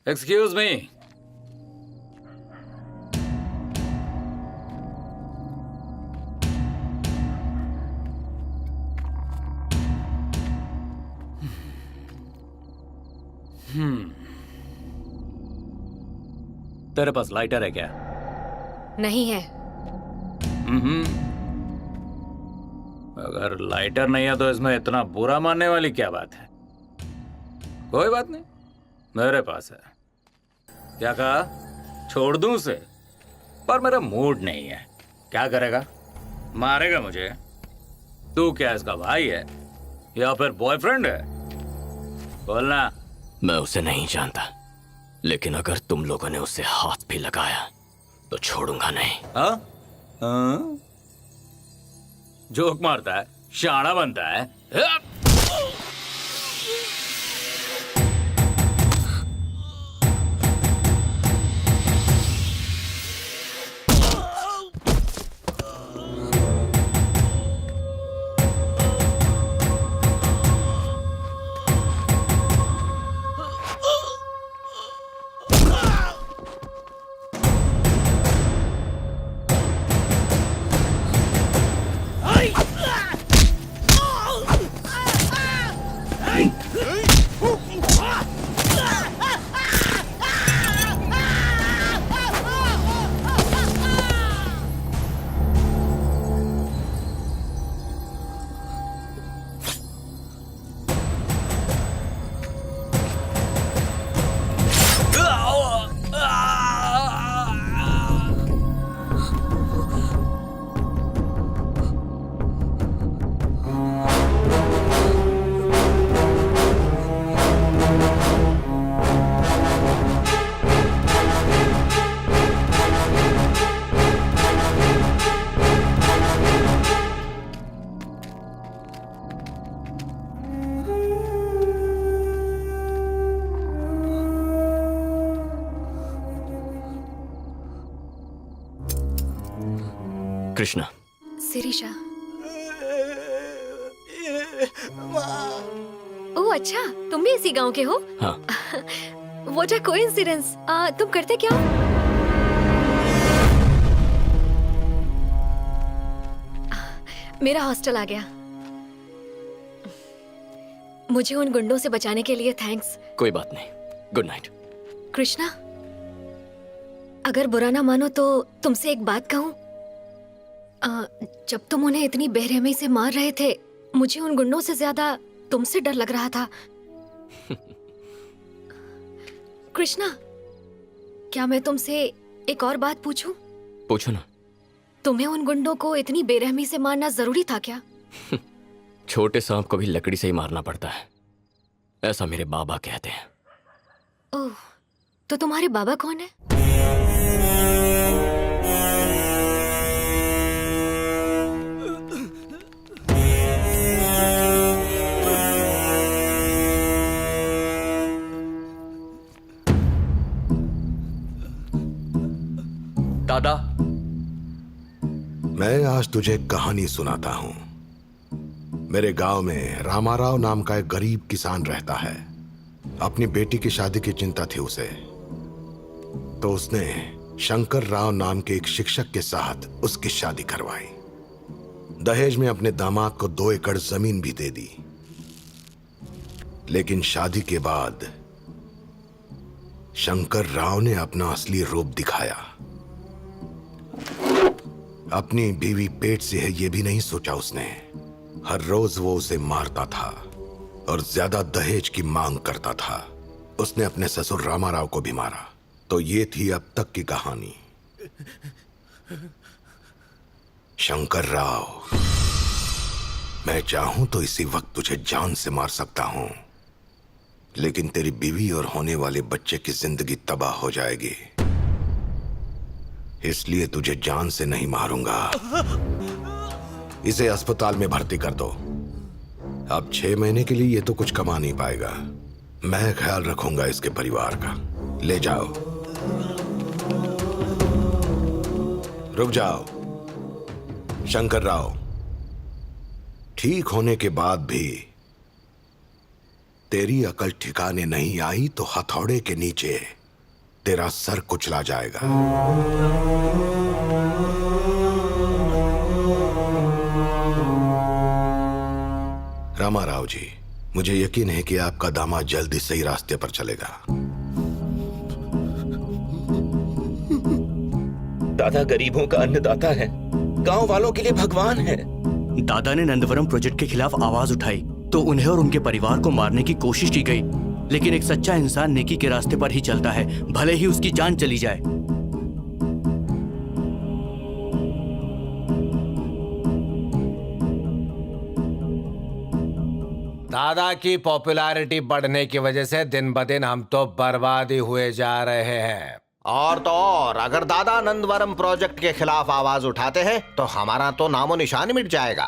Excuse me. तेरे पास lighter है क्या? नहीं है। अगर लाइटर नहीं है तो इसमें इतना बुरा मानने वाली क्या बात है? कोई बात नहीं, मेरे पास है। क्या कहा? छोड़ दूं उसे? पर मेरा मूड नहीं है। क्या करेगा? मारेगा मुझे? तू क्या इसका भाई है या फिर बॉयफ्रेंड है? बोलना। मैं उसे नहीं जानता, लेकिन अगर तुम लोगों ने उसे हाथ भी लगाया तो छोड़ूंगा नहीं। हाँ? हाँ? जोक मारता है, शाना बनता है। कृष्णा। सिरिशा। ओह अच्छा, तुम भी इसी गांव के हो? हाँ। What a coincidence. तुम करते क्या हो? मेरा हॉस्टल आ गया। मुझे उन गुंडों से बचाने के लिए थैंक्स। कोई बात नहीं, गुड नाइट। कृष्णा, अगर बुरा ना मानो तो तुमसे एक बात कहूं। जब तुम उन्हें इतनी बेरहमी से मार रहे थे, मुझे उन गुंडों से ज्यादा तुमसे डर लग रहा था। कृष्णा, क्या मैं तुमसे एक और बात पूछूं? पूछो ना। तुम्हें उन गुंडों को इतनी बेरहमी से मारना जरूरी था क्या? छोटे सांप को भी लकड़ी से ही मारना पड़ता है, ऐसा मेरे बाबा कहते हैं। ओह, तो तुम्हारे बाबा कौन है? दादा। मैं आज तुझे एक कहानी सुनाता हूं। मेरे गांव में रामाराव नाम का एक गरीब किसान रहता है। अपनी बेटी की शादी की चिंता थी उसे, तो उसने शंकर राव नाम के एक शिक्षक के साथ उसकी शादी करवाई। दहेज में अपने दामाद को 2 एकड़ जमीन भी दे दी। लेकिन शादी के बाद शंकर राव ने अपना असली रूप दिखाया। अपनी बीवी पेट से है ये भी नहीं सोचा उसने। हर रोज वो उसे मारता था और ज्यादा दहेज की मांग करता था। उसने अपने ससुर रामाराव को भी मारा। तो ये थी अब तक की कहानी। शंकर राव, मैं चाहूं तो इसी वक्त तुझे जान से मार सकता हूं, लेकिन तेरी बीवी और होने वाले बच्चे की जिंदगी तबाह हो जाएगी। इसलिए तुझे जान से नहीं मारूंगा। इसे अस्पताल में भर्ती कर दो। अब 6 महीने के लिए ये तो कुछ कमा नहीं पाएगा। मैं ख्याल रखूंगा इसके परिवार का। ले जाओ। रुक जाओ। शंकर राव, ठीक होने के बाद भी तेरी अकल ठिकाने नहीं आई तो हथौड़े के नीचे तेरा सर कुचला जाएगा। रामाराव जी, मुझे यकीन है कि आपका दामाद जल्दी सही रास्ते पर चलेगा। दादा गरीबों का अन्नदाता है, गांव वालों के लिए भगवान है। दादा ने नंदवरम प्रोजेक्ट के खिलाफ आवाज उठाई तो उन्हें और उनके परिवार को मारने की कोशिश की गई, लेकिन एक सच्चा इंसान नेकी के रास्ते पर ही चलता है, भले ही उसकी जान चली जाए। दादा की पॉपुलैरिटी बढ़ने की वजह से दिन ब दिन हम तो बर्बाद ही हुए जा रहे हैं। और तो और, अगर दादा नंदवरम प्रोजेक्ट के खिलाफ आवाज उठाते हैं तो हमारा तो नामो निशान मिट जाएगा।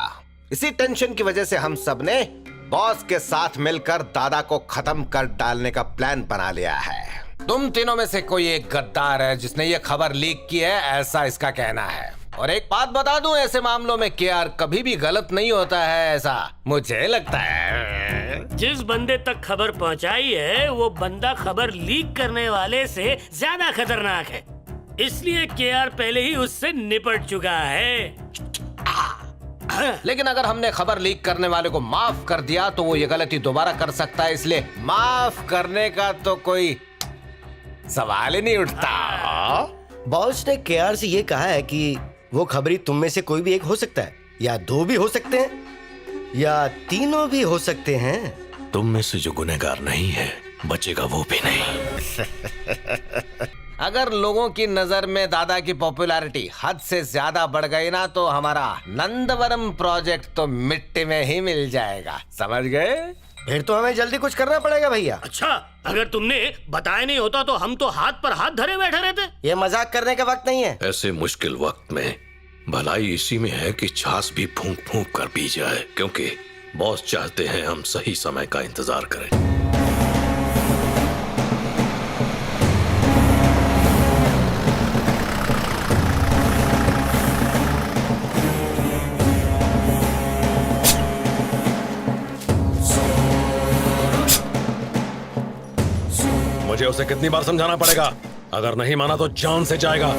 इसी टेंशन की वजह से हम सब ने बॉस के साथ मिलकर दादा को खत्म कर डालने का प्लान बना लिया है। तुम तीनों में से कोई एक गद्दार है जिसने ये खबर लीक की है, ऐसा इसका कहना है। और एक बात बता दूं, ऐसे मामलों में केआर कभी भी गलत नहीं होता है, ऐसा मुझे लगता है। जिस बंदे तक खबर पहुंचाई है वो बंदा खबर लीक करने वाले से ज्यादा खतरनाक है, इसलिए केआर पहले ही उससे निपट चुका है। लेकिन अगर हमने खबर लीक करने वाले को माफ कर दिया तो वो ये गलती दोबारा कर सकता है, इसलिए माफ करने का तो कोई सवाल ही नहीं उठता। बॉस ने केआर से ये कहा है कि वो खबरी तुम में से कोई भी एक हो सकता है, या दो भी हो सकते हैं, या तीनों भी हो सकते हैं। तुम में से जो गुनहगार नहीं है बचेगा वो भी नहीं। अगर लोगों की नजर में दादा की पॉपुलैरिटी हद से ज्यादा बढ़ गई ना तो हमारा नंदवरम प्रोजेक्ट तो मिट्टी में ही मिल जाएगा, समझ गए? फिर तो हमें जल्दी कुछ करना पड़ेगा भैया। अच्छा, अगर तुमने बताया नहीं होता तो हम तो हाथ पर हाथ धरे बैठे रहते। ये मजाक करने का वक्त नहीं है। ऐसे मुश्किल वक्त में भलाई इसी में है कि छाछ भी फूंक फूंक कर पी जाए, क्योंकि बॉस चाहते हैं हम सही समय का इंतजार करें। मुझे उसे कितनी बार समझाना पड़ेगा? अगर नहीं माना तो जान से जाएगा।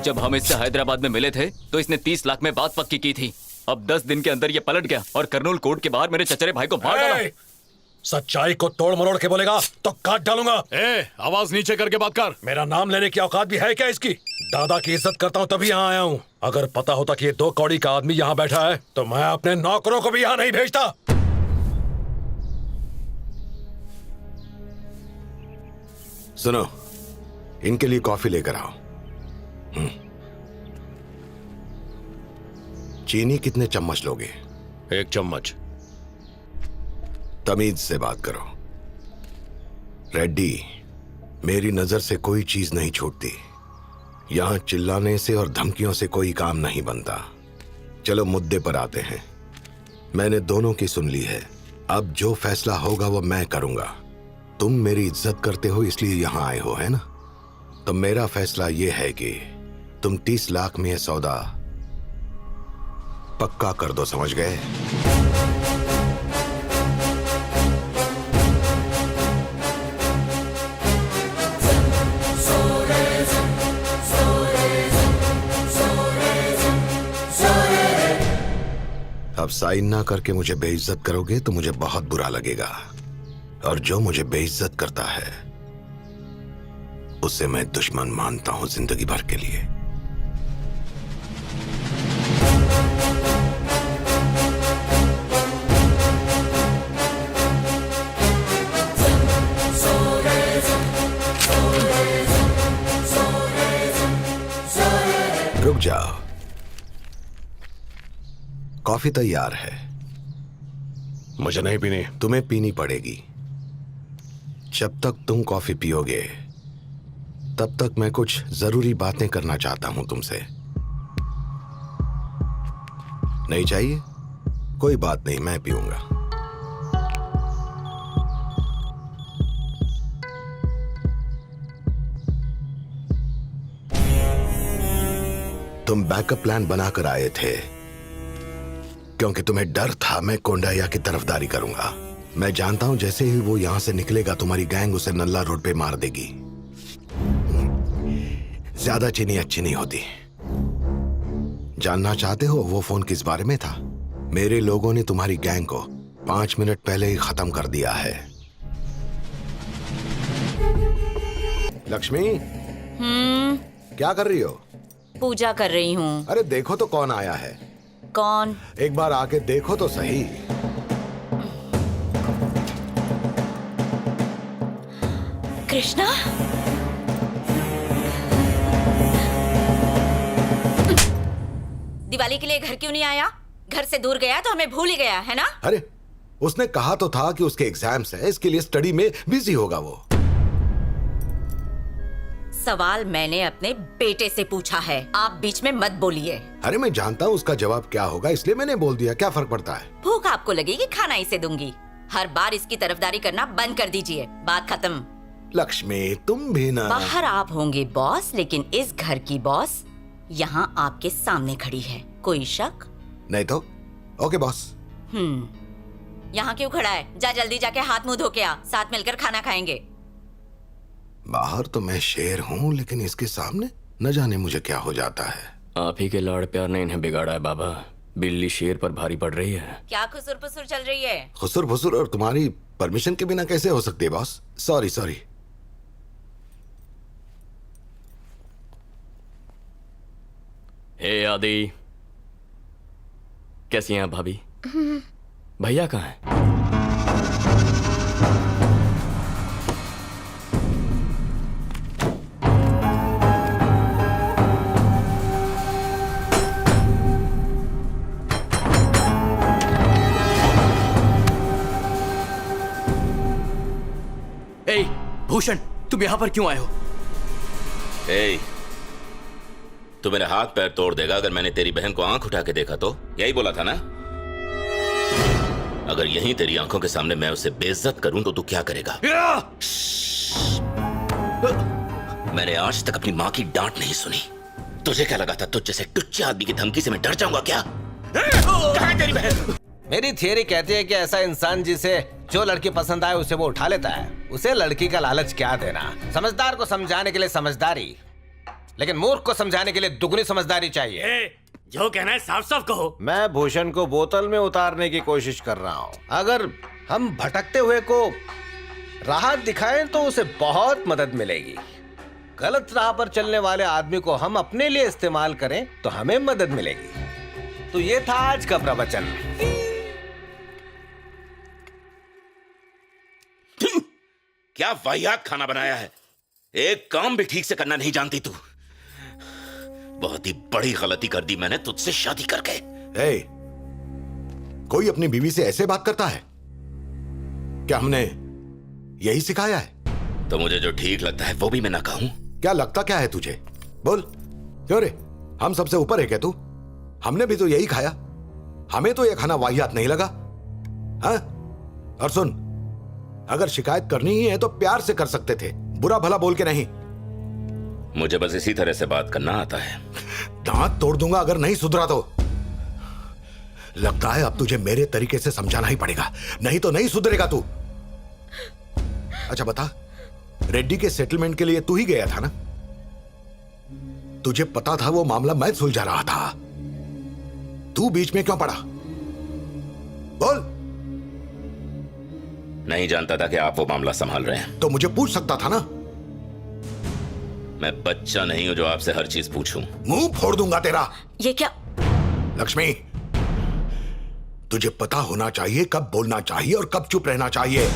जब हम इससे हैदराबाद में मिले थे तो इसने 30 लाख में बात पक्की की थी। अब 10 दिन के अंदर ये पलट गया और कर्नूल कोर्ट के बाहर मेरे चचेरे भाई को मार डाला। सच्चाई को तोड़ मरोड़ के बोलेगा तो काट डालूंगा। आवाज नीचे करके बात कर। मेरा नाम लेने की औकात भी है क्या इसकी? दादा की इज्जत करता हूँ तभी यहाँ आया हूँ। अगर पता होता कि ये 2 कौड़ी का आदमी यहाँ बैठा है तो मैं अपने नौकरों को भी यहाँ नहीं भेजता। सुनो, इनके लिए कॉफी लेकर आओ। चीनी कितने चम्मच लोगे? 1 चम्मच। तमीज से बात करो। रेड्डी, मेरी नजर से कोई चीज नहीं छूटती। यहां चिल्लाने से और धमकियों से कोई काम नहीं बनता। चलो मुद्दे पर आते हैं। मैंने दोनों की सुन ली है। अब जो फैसला होगा वो मैं करूंगा। तुम मेरी इज्जत करते हो इसलिए यहां आए हो, है ना? तो मेरा फैसला ये है कि तुम 30 लाख में ये सौदा पक्का कर दो, समझ गए? अब साइन ना करके मुझे बेइज्जत करोगे तो मुझे बहुत बुरा लगेगा, और जो मुझे बेइज्जत करता है उसे मैं दुश्मन मानता हूं जिंदगी भर के लिए। रुक जाओ, कॉफी तैयार है। मुझे नहीं पीनी। तुम्हें पीनी पड़ेगी। जब तक तुम कॉफी पियोगे तब तक मैं कुछ जरूरी बातें करना चाहता हूं तुमसे। नहीं चाहिए? कोई बात नहीं, मैं पीऊंगा। तुम बैकअप प्लान बनाकर आए थे क्योंकि तुम्हें डर था मैं कोंडाया की तरफदारी करूंगा। मैं जानता हूं जैसे ही वो यहां से निकलेगा तुम्हारी गैंग उसे नल्ला रोड पे मार देगी। ज्यादा चीनी अच्छी नहीं होती। जानना चाहते हो वो फोन किस बारे में था? मेरे लोगों ने तुम्हारी गैंग को 5 मिनट पहले ही खत्म कर दिया है। लक्ष्मी, क्या कर रही हो? पूजा कर रही हूँ। अरे देखो तो कौन आया है। कौन? एक बार आके देखो तो सही। कृष्णा? दिवाली के लिए घर क्यों नहीं आया? घर से दूर गया तो हमें भूल ही गया है ना? अरे उसने कहा तो था कि उसके एग्जाम्स है, इसके लिए स्टडी में बिजी होगा वो। सवाल मैंने अपने बेटे से पूछा है, आप बीच में मत बोलिए। अरे मैं जानता हूँ उसका जवाब क्या होगा, इसलिए मैंने बोल दिया। क्या फर्क पड़ता है? भूख आपको लगेगी, खाना इसे दूंगी। हर बार इसकी तरफदारी करना बंद कर दीजिए। बात खत्म। लक्ष्मी तुम भी ना। बाहर आप होंगे बॉस, लेकिन इस घर की बॉस यहाँ आपके सामने खड़ी है। कोई शक? नहीं तो। Okay boss. यहाँ क्यों खड़ा है? जा जल्दी जाके हाथ मुंह धो के आ, साथ मिलकर खाना खाएंगे। बाहर तो मैं शेर हूँ, लेकिन इसके सामने न जाने मुझे क्या हो जाता है। आप ही के लाड़ प्यार ने इन्हें बिगाड़ा है बाबा। बिल्ली शेर पर भारी पड़ रही है। क्या खुसुर पुसुर चल रही है? खुसुर फुसुर और तुम्हारी परमिशन के बिना कैसे हो सकती है बॉस? Sorry sorry. हे आदि, कैसी हैं आप भाभी? भैया कहाँ हैं? ए भूषण, तुम यहाँ पर क्यों आए हो? ए, तू मेरे हाथ पैर तोड़ देगा अगर मैंने तेरी बहन को आंख उठा के देखा तो। यही बोला था ना? अगर यहीं तेरी आंखों के सामने मैं उसे बेइज्जत करूं तो तू क्या करेगा? मैंने आज तक अपनी माँ की डांट नहीं सुनी। तुझे क्या लगा था तुझ जैसे टुच्चे आदमी की धमकी से मैं डर जाऊंगा क्या? कहाँ है तेरी बहन? मेरी थियरी कहती है कि ऐसा इंसान जिसे जो लड़की पसंद आए उसे वो उठा लेता है। उसे लड़की का लालच क्या देना। समझदार को समझाने के लिए समझदारी, लेकिन मूर्ख को समझाने के लिए दुगनी समझदारी चाहिए। जो कहना है साफ साफ कहो। मैं भूषण को बोतल में उतारने की कोशिश कर रहा हूँ। अगर हम भटकते हुए को राह दिखाएं तो उसे बहुत मदद मिलेगी। गलत राह पर चलने वाले आदमी को हम अपने लिए इस्तेमाल करें तो हमें मदद मिलेगी। तो ये था आज का प्रवचन। क्या वाहियात खाना बनाया है। एक काम भी ठीक से करना नहीं जानती तू। बहुत ही बड़ी गलती कर दी मैंने तुझसे शादी करके। कोई अपनी बीवी से ऐसे बात करता है क्या? हमने यही सिखाया है? तो मुझे जो ठीक लगता है वो भी मैं ना कहूं? क्या लगता क्या है तुझे? बोल। क्यों रे, हम सबसे ऊपर है क्या तू? हमने भी तो यही खाया। हमें तो यह खाना वाहियात नहीं लगा। हाँ? और सुन, अगर शिकायत करनी ही है तो प्यार से कर सकते थे, बुरा भला बोल के नहीं। मुझे बस इसी तरह से बात करना आता है। दांत तोड़ दूंगा अगर नहीं सुधरा तो। लगता है अब तुझे मेरे तरीके से समझाना ही पड़ेगा, नहीं तो नहीं सुधरेगा तू। अच्छा बता, रेड्डी के सेटलमेंट के लिए तू ही गया था ना? तुझे पता था वो मामला मैं सुलझा रहा था, तू बीच में क्यों पड़ा? बोल। नहीं जानता था कि आप वो मामला संभाल रहे हैं। तो मुझे पूछ सकता था ना। मैं बच्चा नहीं हूं जो आपसे हर चीज पूछूं। मुंह फोड़ दूंगा तेरा। ये क्या? लक्ष्मी, तुझे पता होना चाहिए कब बोलना चाहिए और कब चुप रहना चाहिए।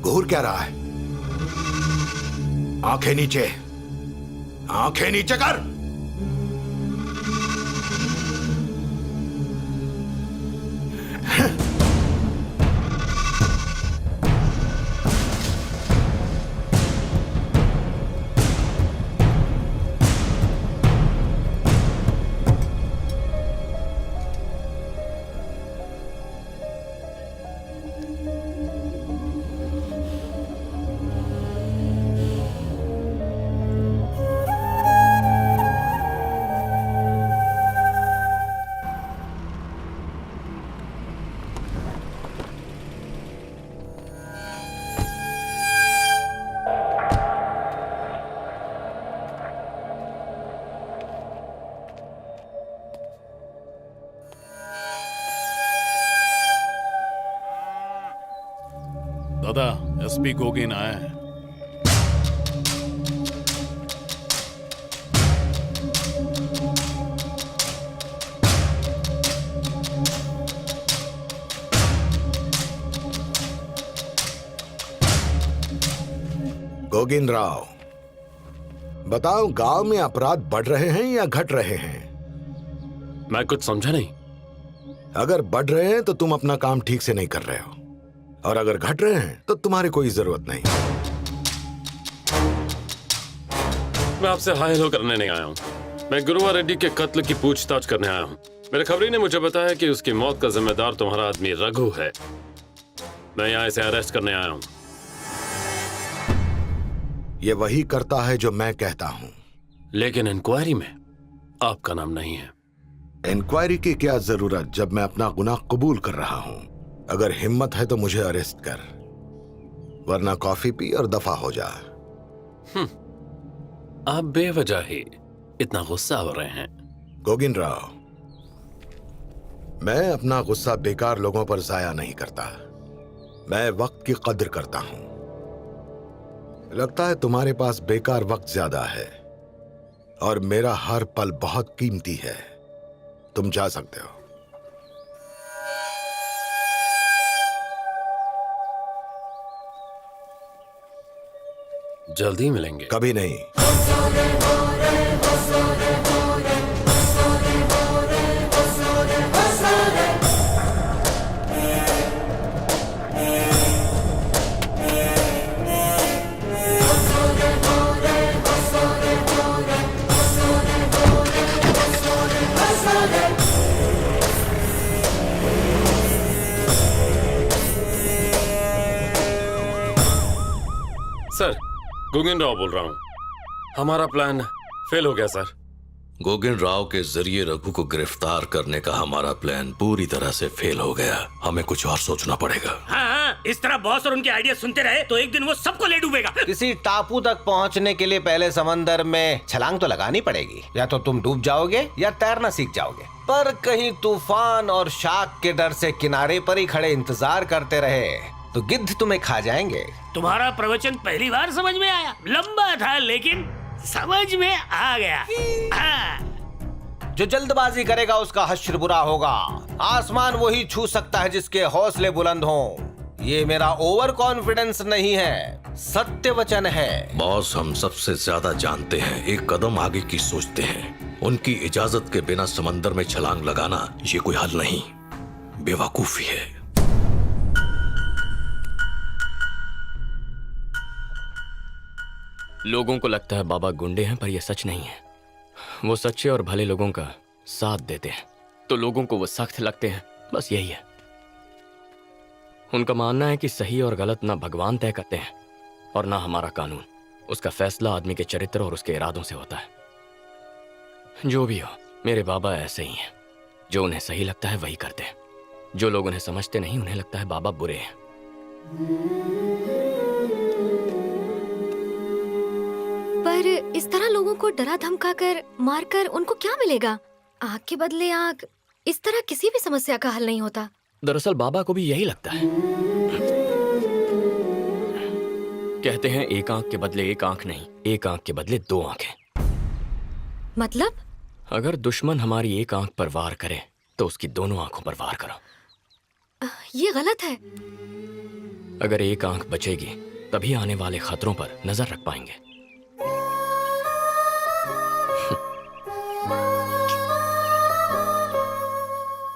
घूर क्या रहा है? आंखें नीचे, आंखें नीचे कर। दादा, एसपी गोगिन आया है। गोगिन राव, बताओ, गांव में अपराध बढ़ रहे हैं या घट रहे हैं? मैं कुछ समझा नहीं। अगर बढ़ रहे हैं तो तुम अपना काम ठीक से नहीं कर रहे हो, और अगर घट रहे हैं तो तुम्हारी कोई जरूरत नहीं। मैं आपसे हाय हेलो करने नहीं आया हूँ। मैं गुरुवा रेड्डी के कत्ल की पूछताछ करने आया हूँ। मेरे खबरी ने मुझे बताया कि उसकी मौत का जिम्मेदार तुम्हारा आदमी रघु है। मैं यहाँ इसे अरेस्ट करने आया हूँ। ये वही करता है जो मैं कहता हूँ। लेकिन इंक्वायरी में आपका नाम नहीं है। इंक्वायरी की क्या जरूरत जब मैं अपना गुनाह कबूल कर रहा हूँ? अगर हिम्मत है तो मुझे अरेस्ट कर, वरना कॉफी पी और दफा हो जा। आप बेवजह ही इतना गुस्सा हो रहे हैं। गोगिन राव, मैं अपना गुस्सा बेकार लोगों पर जाया नहीं करता। मैं वक्त की कद्र करता हूं। लगता है तुम्हारे पास बेकार वक्त ज्यादा है, और मेरा हर पल बहुत कीमती है। तुम जा सकते हो। जल्दी मिलेंगे। कभी नहीं। सर, गोगिन राव बोल रहा हूँ। हमारा प्लान फेल हो गया सर। गोगिन राव के जरिए रघु को गिरफ्तार करने का हमारा प्लान पूरी तरह से फेल हो गया। हमें कुछ और सोचना पड़ेगा। हाँ, इस तरह बॉस और उनके आइडिया सुनते रहे तो एक दिन वो सबको ले डूबेगा। किसी टापू तक पहुंचने के लिए पहले समंदर में छलांग तो लगानी पड़ेगी। या तो तुम डूब जाओगे या तैरना सीख जाओगे। पर कहीं तूफान और शाख के डर से किनारे पर ही खड़े इंतजार करते रहे तो गिद्ध तुम्हें खा जाएंगे। तुम्हारा प्रवचन पहली बार समझ में आया। लंबा था लेकिन समझ में आ गया। हाँ। जो जल्दबाजी करेगा उसका हश्र बुरा होगा। आसमान वही छू सकता है जिसके हौसले बुलंद हों। ये मेरा ओवर कॉन्फिडेंस नहीं है, सत्य वचन है। बॉस, हम सबसे ज्यादा जानते हैं, एक कदम आगे की सोचते हैं। उनकी इजाजत के बिना समंदर में छलांग लगाना ये कोई हल नहीं, बेवकूफी है। लोगों को लगता है बाबा गुंडे हैं, पर यह सच नहीं है। वो सच्चे और भले लोगों का साथ देते हैं तो लोगों को वो सख्त लगते हैं। बस यही है। उनका मानना है कि सही और गलत ना भगवान तय करते हैं और ना हमारा कानून। उसका फैसला आदमी के चरित्र और उसके इरादों से होता है। जो भी हो, मेरे बाबा ऐसे ही हैं। जो उन्हें सही लगता है वही करते हैं। जो लोग उन्हें समझते नहीं, उन्हें लगता है बाबा बुरे हैं। पर इस तरह लोगों को डरा धमकाकर मारकर उनको क्या मिलेगा? आग के बदले आग। इस तरह किसी भी समस्या का हल नहीं होता। दरअसल बाबा को भी यही लगता है। कहते हैं एक आंख के बदले एक आंख नहीं, एक आंख के बदले दो आंखें। मतलब? अगर दुश्मन हमारी एक आंख पर वार करे तो उसकी दोनों आंखों पर वार करो। ये गलत है। अगर एक आंख बचेगी तभी आने वाले खतरों पर नजर रख पाएंगे।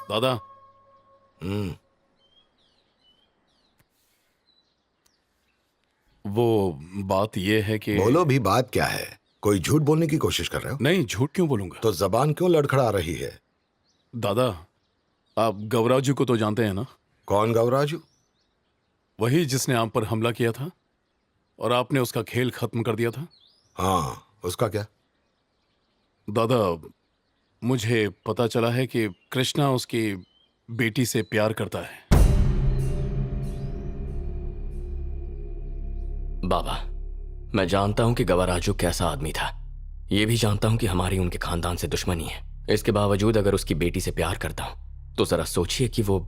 दादा, वो बात ये है कि... बोलो भी, बात क्या है? कोई झूठ बोलने की कोशिश कर रहे हो? नहीं, झूठ क्यों बोलूंगा? तो जबान क्यों लड़खड़ा रही है? दादा, आप गवराजू को तो जानते हैं ना? कौन गवराजू? वही जिसने आप पर हमला किया था और आपने उसका खेल खत्म कर दिया था। हाँ, उसका क्या? दादा, मुझे पता चला है कि कृष्णा उसकी बेटी से प्यार करता है। बाबा, मैं जानता हूं कि गवराजू कैसा आदमी था। ये भी जानता हूं कि हमारी उनके खानदान से दुश्मनी है। इसके बावजूद अगर उसकी बेटी से प्यार करता हूं तो जरा सोचिए कि वो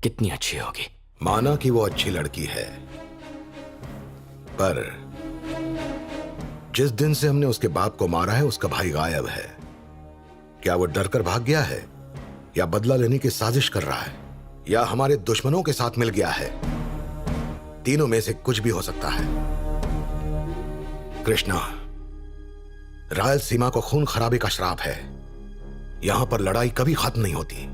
कितनी अच्छी होगी। माना कि वो अच्छी लड़की है, पर जिस दिन से हमने उसके बाप को मारा है उसका भाई गायब है। क्या वो डर कर भाग गया है, या बदला लेने की साजिश कर रहा है, या हमारे दुश्मनों के साथ मिल गया है? तीनों में से कुछ भी हो सकता है। कृष्णा, रायलसीमा को खून खराबे का श्राप है। यहां पर लड़ाई कभी खत्म नहीं होती।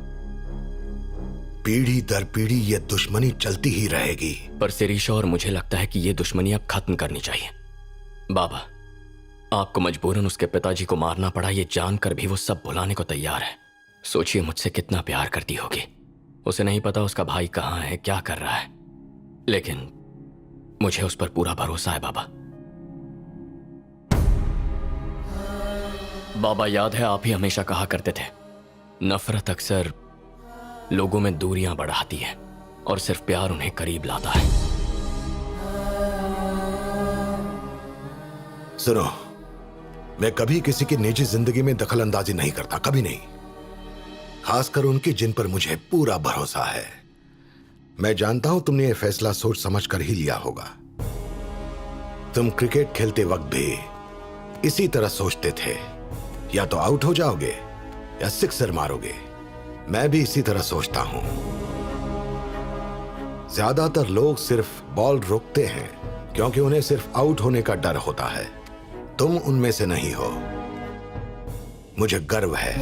पीढ़ी दर पीढ़ी ये दुश्मनी चलती ही रहेगी। पर शिरीषा, और मुझे लगता है कि ये दुश्मनी अब खत्म करनी चाहिए। बाबा, आपको मजबूरन उसके पिताजी को मारना पड़ा, ये जानकर भी वो सब भुलाने को तैयार है। सोचिए मुझसे कितना प्यार करती होगी। उसे नहीं पता उसका भाई कहाँ है, क्या कर रहा है, लेकिन मुझे उस पर पूरा भरोसा है। बाबा, बाबा याद है आप ही हमेशा कहा करते थे, नफरत अक्सर लोगों में दूरियां बढ़ाती है और सिर्फ प्यार उन्हें करीब लाता है। सुनो, मैं कभी किसी की निजी जिंदगी में दखल अंदाजी नहीं करता, कभी नहीं, खासकर उनकी जिन पर मुझे पूरा भरोसा है। मैं जानता हूं तुमने ये फैसला सोच समझ कर ही लिया होगा। तुम क्रिकेट खेलते वक्त भी इसी तरह सोचते थे, या तो आउट हो जाओगे या सिक्सर मारोगे। मैं भी इसी तरह सोचता हूं। ज्यादातर लोग सिर्फ बॉल रोकते हैं क्योंकि उन्हें सिर्फ आउट होने का डर होता है। तुम उनमें से नहीं हो। मुझे गर्व है।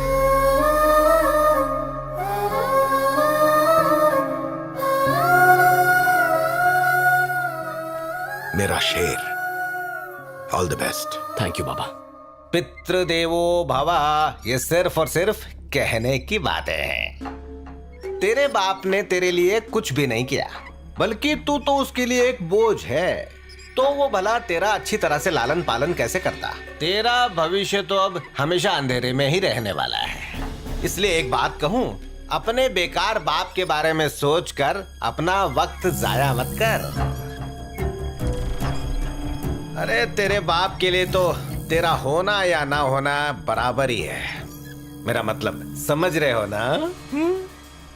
मेरा शेर, all the best. Thank you बाबा। पितृदेवो भव, ये सिर्फ और सिर्फ कहने की बातें हैं। तेरे बाप ने तेरे लिए कुछ भी नहीं किया, बल्कि तू तो उसके लिए एक बोझ है। तो वो भला तेरा अच्छी तरह से लालन पालन कैसे करता? तेरा भविष्य तो अब हमेशा अंधेरे में ही रहने वाला है। इसलिए एक बात कहूं, अपने बेकार बाप के बारे में सोचकर अपना वक्त जाया मत कर। अरे तेरे बाप के लिए तो तेरा होना या ना होना बराबर ही है। मेरा मतलब समझ रहे हो ना?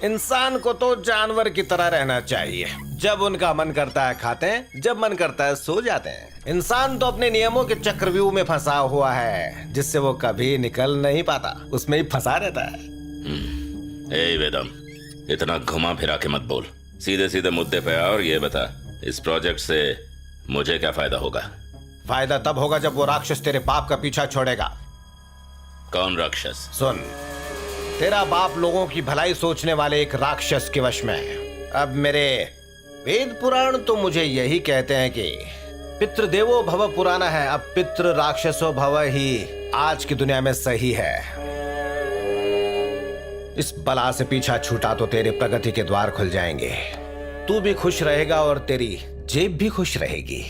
इंसान को तो जानवर की तरह रहना चाहिए। जब उनका मन करता है खाते हैं, जब मन करता है सो जाते हैं। इंसान तो अपने नियमों के चक्रव्यूह में फंसा हुआ है, जिससे वो कभी निकल नहीं पाता, उसमें ही फंसा रहता है। ए वेदम, इतना घुमा फिरा के मत बोल, सीधे सीधे मुद्दे पे आ और ये बता, इस प्रोजेक्ट से मुझे क्या फायदा होगा? फायदा तब होगा जब वो राक्षस तेरे बाप का पीछा छोड़ेगा। कौन राक्षस? सुन, तेरा बाप लोगों की भलाई सोचने वाले एक राक्षस के वश में है। अब मेरे वेद पुराण तो मुझे यही कहते हैं कि पितृदेवो भव पुराना है, अब पितृ राक्षसो भव ही आज की दुनिया में सही है। इस बला से पीछा छूटा तो तेरे प्रगति के द्वार खुल जाएंगे। तू भी खुश रहेगा और तेरी जेब भी खुश रहेगी।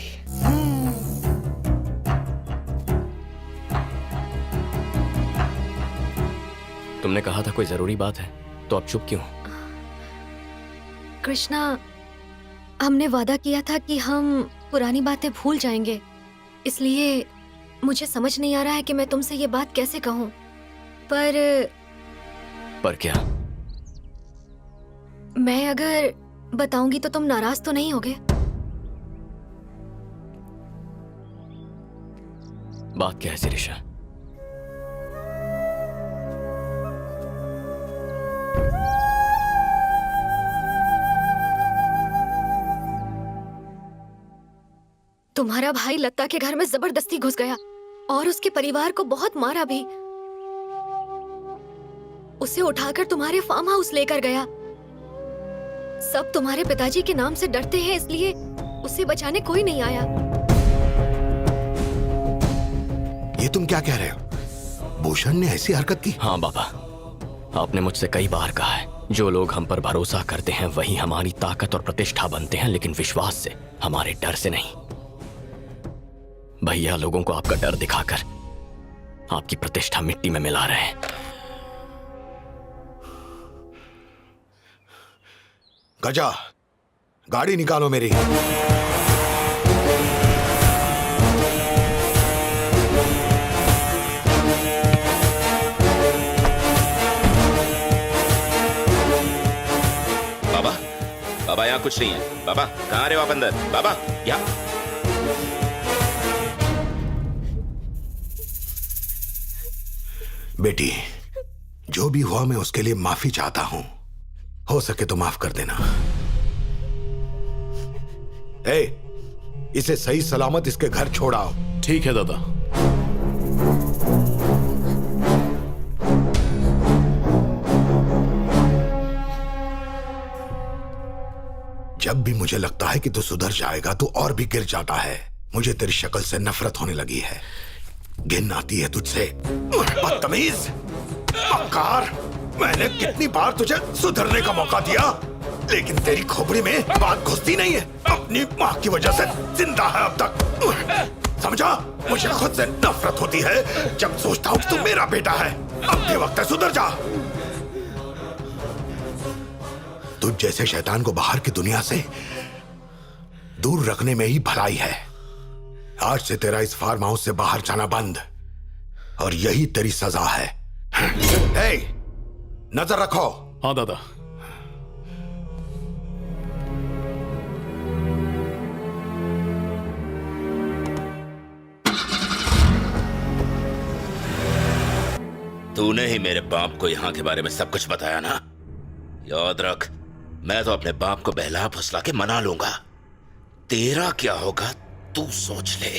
तुमने कहा था कोई जरूरी बात है, तो अब चुप क्यों? कृष्णा, हमने वादा किया था कि हम पुरानी बातें भूल जाएंगे, इसलिए मुझे समझ नहीं आ रहा है कि मैं तुमसे ये बात कैसे कहूं। पर क्या? मैं अगर बताऊंगी तो तुम नाराज तो नहीं होगे? बात क्या है शिरीषा? तुम्हारा भाई लता के घर में जबरदस्ती घुस गया और उसके परिवार को बहुत मारा भी। उसे उठाकर तुम्हारे फार्म हाउस लेकर गया। सब तुम्हारे पिताजी के नाम से डरते हैं, इसलिए उसे बचाने कोई नहीं आया। ये तुम क्या कह रहे हो? भूषण ने ऐसी हरकत की? हाँ बाबा, आपने मुझसे कई बार कहा है, जो लोग हम पर भरोसा करते हैं वही हमारी ताकत और प्रतिष्ठा बनते हैं, लेकिन विश्वास से, हमारे डर से नहीं। भैया लोगों को आपका डर दिखाकर आपकी प्रतिष्ठा मिट्टी में मिला रहे हैं। गजा, गाड़ी निकालो मेरी। बाबा, बाबा यहाँ कुछ नहीं है। बाबा कहाँ रहे हो आप? अंदर बाबा, यहाँ। बेटी, जो भी हुआ मैं उसके लिए माफी चाहता हूं। हो सके तो माफ कर देना। इसे सही सलामत इसके घर छोड़ाओ। ठीक है दादा। जब भी मुझे लगता है कि तू सुधर जाएगा तो और भी गिर जाता है। मुझे तेरी शक्ल से नफरत होने लगी है। घिन आती है तुझसे, बदतमीज, मक्कार। मैंने कितनी बार तुझे सुधरने का मौका दिया, लेकिन तेरी खोपड़ी में बात घुसती नहीं है। अपनी माँ की वजह से जिंदा है अब तक, समझा? मुझे खुद से नफरत होती है जब सोचता हूँ कि तू मेरा बेटा है। अब भी वक्त है, सुधर जा। तुझ जैसे शैतान को बाहर की दुनिया से दूर रखने में ही भलाई है। आज से तेरा इस फार्म हाउस से बाहर जाना बंद, और यही तेरी सजा है। नजर रखो। हाँ दादा। तूने ही मेरे बाप को यहाँ के बारे में सब कुछ बताया ना? याद रख, मैं तो अपने बाप को बहला फुसला के मना लूंगा। तेरा क्या होगा तू सोच ले।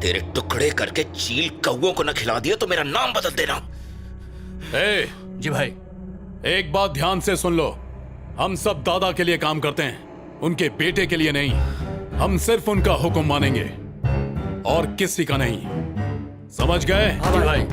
तेरे टुकड़े करके चील कौओं को न खिला दिया तो मेरा नाम बदल देना। जी भाई, एक बात ध्यान से सुन लो। हम सब दादा के लिए काम करते हैं, उनके बेटे के लिए नहीं। हम सिर्फ उनका हुक्म मानेंगे और किसी का नहीं। समझ गए? हाँ भाई।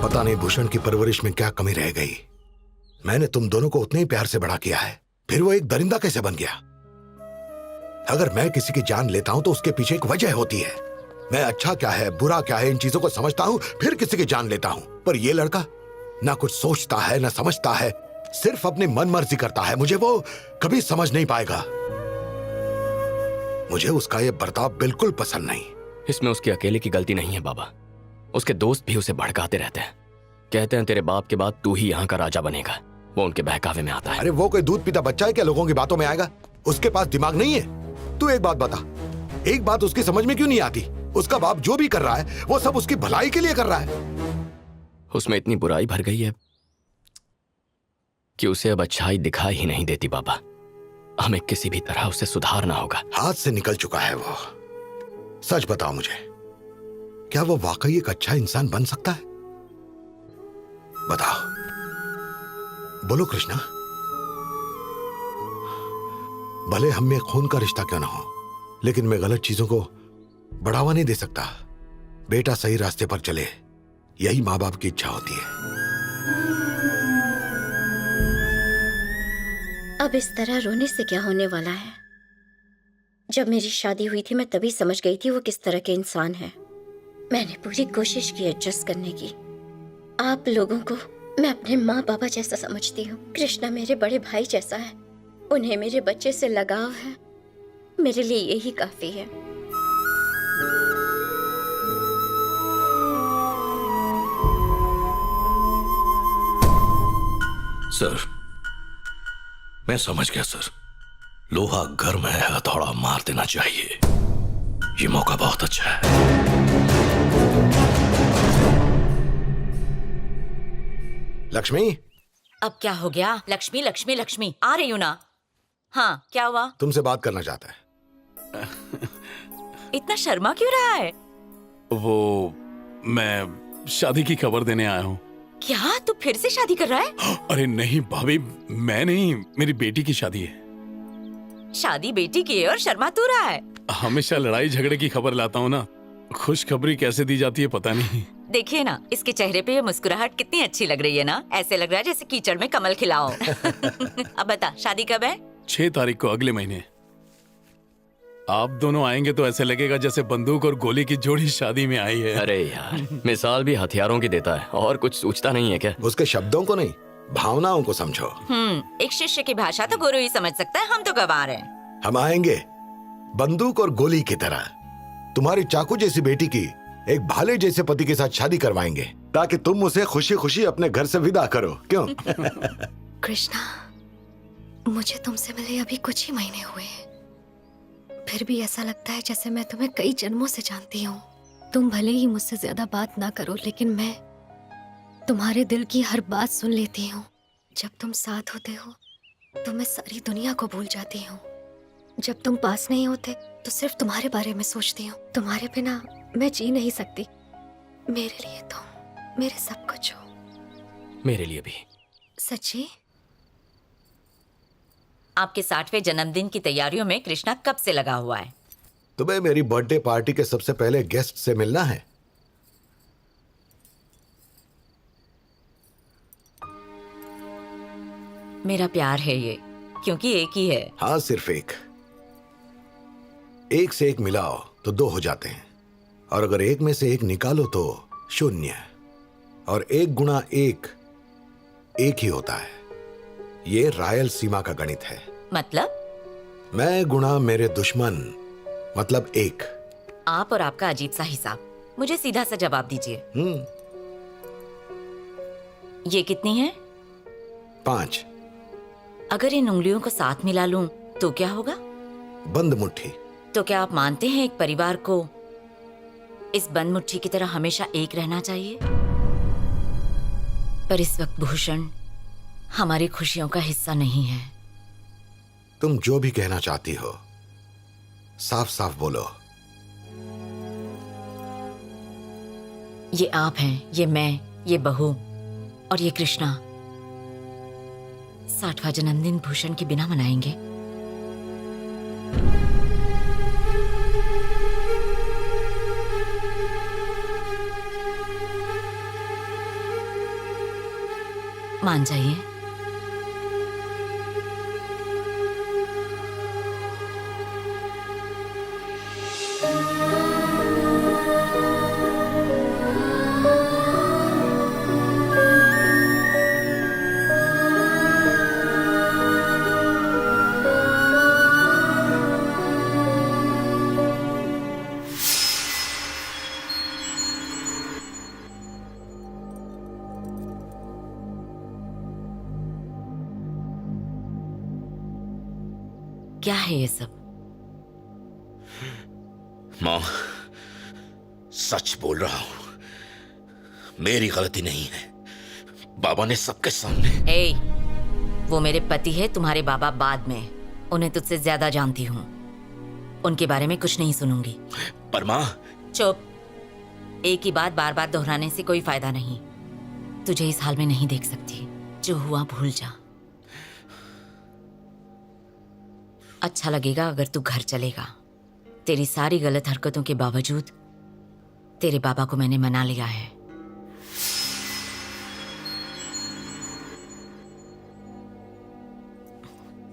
पता नहीं भूषण की परवरिश में क्या कमी रह गई। मैंने तुम दोनों को उतने ही प्यार से बड़ा किया है, फिर वो एक दरिंदा कैसे बन गया? अगर मैं किसी की जान लेता हूं तो उसके पीछे एक वजह होती है। मैं अच्छा क्या है बुरा क्या है इन चीजों को समझता हूं, फिर किसी की जान लेता हूं। पर ये लड़का ना कुछ सोचता है ना समझता है, सिर्फ अपनी मन मर्जी करता है। मुझे वो कभी समझ नहीं पाएगा। मुझे उसका ये बर्ताव बिल्कुल पसंद नहीं। इसमें उसकी अकेले की गलती नहीं है बाबा। उसके दोस्त भी उसे भड़काते रहते हैं, कहते हैं तेरे बाप के बाद तू ही यहाँ का राजा बनेगा। वो उनके बहकावे में आता है। अरे वो कोई दूध पीता बच्चा है क्या लोगों की बातों में आएगा? उसके पास दिमाग नहीं है। तू एक बात बता, एक बात उसकी समझ में क्यों नहीं आती? उसका बाप जो भी कर रहा है वो सब उसकी भलाई के लिए कर रहा है। उसमें इतनी बुराई भर गई है कि उसे अब अच्छाई दिखाई ही नहीं देती बाबा। हमें किसी भी तरह उसे सुधारना होगा। हाथ से निकल चुका है वो। सच बताओ मुझे, क्या वो वाकई एक अच्छा इंसान बन सकता है? बताओ, बोलो कृष्णा। भले हम में खून का रिश्ता क्यों ना हो, लेकिन मैं गलत चीजों को बढ़ावा नहीं दे सकता। बेटा सही रास्ते पर चले, यही माँ बाप की इच्छा होती है। अब इस तरह रोने से क्या होने वाला है? जब मेरी शादी हुई थी मैं तभी समझ गई थी वो किस तरह के इंसान है। मैंने पूरी कोशिश की एडजस्ट करने की। आप लोगों को मैं अपने माँ बाबा जैसा समझती हूँ। कृष्णा मेरे बड़े भाई जैसा है। उन्हें मेरे बच्चे से लगाव है। मेरे लिए यही काफी है। सर, मैं समझ गया सर। लोहा गर्म है, हथौड़ा मार देना चाहिए। ये मौका बहुत अच्छा है। लक्ष्मी। अब क्या हो गया? लक्ष्मी लक्ष्मी लक्ष्मी आ रही हूँ ना। हाँ, क्या हुआ? तुमसे बात करना चाहता है। इतना शर्मा क्यों रहा है? वो मैं शादी की खबर देने आया हूँ। क्या तू फिर से शादी कर रहा है? अरे नहीं भाभी, मैं नहीं, मेरी बेटी की शादी है। शादी बेटी की है और शर्मा तू रहा है? हमेशा लड़ाई झगड़े की खबर लाता हूँ ना, खुशखबरी कैसे दी जाती है पता नहीं। देखिए ना, इसके चेहरे पे ये मुस्कुराहट कितनी अच्छी लग रही है ना। ऐसे लग रहा है जैसे कीचड़ में कमल खिलाओ। अब बता, शादी कब है? 6 तारीख को, अगले महीने। आप दोनों आएंगे तो ऐसे लगेगा जैसे बंदूक और गोली की जोड़ी शादी में आई है। अरे यार, मिसाल भी हथियारों की देता है और कुछ सोचता नहीं है क्या? उसके शब्दों को नहीं, भावनाओं को समझो। एक शिष्य की भाषा तो गुरु ही समझ सकता है। हम तो गंवार हैं। हम आएंगे बंदूक और गोली की तरह। तुम्हारी चाकू जैसी बेटी की एक भाले जैसे पति के साथ शादी करवाएंगे। ताकि तुम उसे खुशी खुशी अपने घर से विदा करो। क्यों? कृष्णा, मुझे तुमसे मिले अभी कुछ ही महीने हुए हैं, फिर भी ऐसा लगता है जैसे मैं तुम्हें कई जन्मों से जानती हूँ। तुम भले ही मुझसे ज्यादा बात ना करो, लेकिन मैं तुम्हारे दिल की हर बात सुन लेती हूँ। जब तुम साथ होते हो तो मैं सारी दुनिया को भूल जाती हूँ। जब तुम पास नहीं होते तो सिर्फ तुम्हारे बारे में सोचती हूँ। तुम्हारे बिना मैं जी नहीं सकती। मेरे लिए तुम मेरे सब कुछ हो। मेरे लिए भी। सच्ची? आपके 60वें जन्मदिन की तैयारियों में कृष्णा कब से लगा हुआ है? तुम्हें मेरी बर्थडे पार्टी के सबसे पहले गेस्ट से मिलना है। मेरा प्यार है ये, क्योंकि एक ही है। हाँ, सिर्फ एक। एक से एक मिलाओ तो 2 हो जाते हैं, और अगर एक में से एक निकालो तो 0, और 1 गुणा 1 1 ही होता है। ये रायल सीमा का गणित है। मतलब? मैं गुणा मेरे दुश्मन मतलब 1। आप और आपका अजीब सा हिसाब। मुझे सीधा सा जवाब दीजिए। ये कितनी है? 5। अगर इन उंगलियों को साथ मिला लूं तो क्या होगा? बंद मुट्ठी। तो क्या आप मानते हैं एक परिवार को इस बंद मुट्ठी की तरह हमेशा एक रहना चाहिए? पर इस वक्त भूषण हमारी खुशियों का हिस्सा नहीं है। तुम जो भी कहना चाहती हो साफ साफ बोलो। ये आप हैं, ये मैं, ये बहू और ये कृष्णा 60वां जन्मदिन भूषण के बिना मनाएंगे? मान जाइए। क्या है ये सब? माँ, सच बोल रहा हूं, मेरी गलती नहीं है। बाबा ने सबके सामने। ए, वो मेरे पति है, तुम्हारे बाबा बाद में। उन्हें तुझसे ज्यादा जानती हूँ। उनके बारे में कुछ नहीं सुनूंगी। पर माँ। चुप। एक ही बात बार बार दोहराने से कोई फायदा नहीं। तुझे इस हाल में नहीं देख सकती। जो हुआ भूल जा। अच्छा लगेगा अगर तू घर चलेगा। तेरी सारी गलत हरकतों के बावजूद तेरे बाबा को मैंने मना लिया है।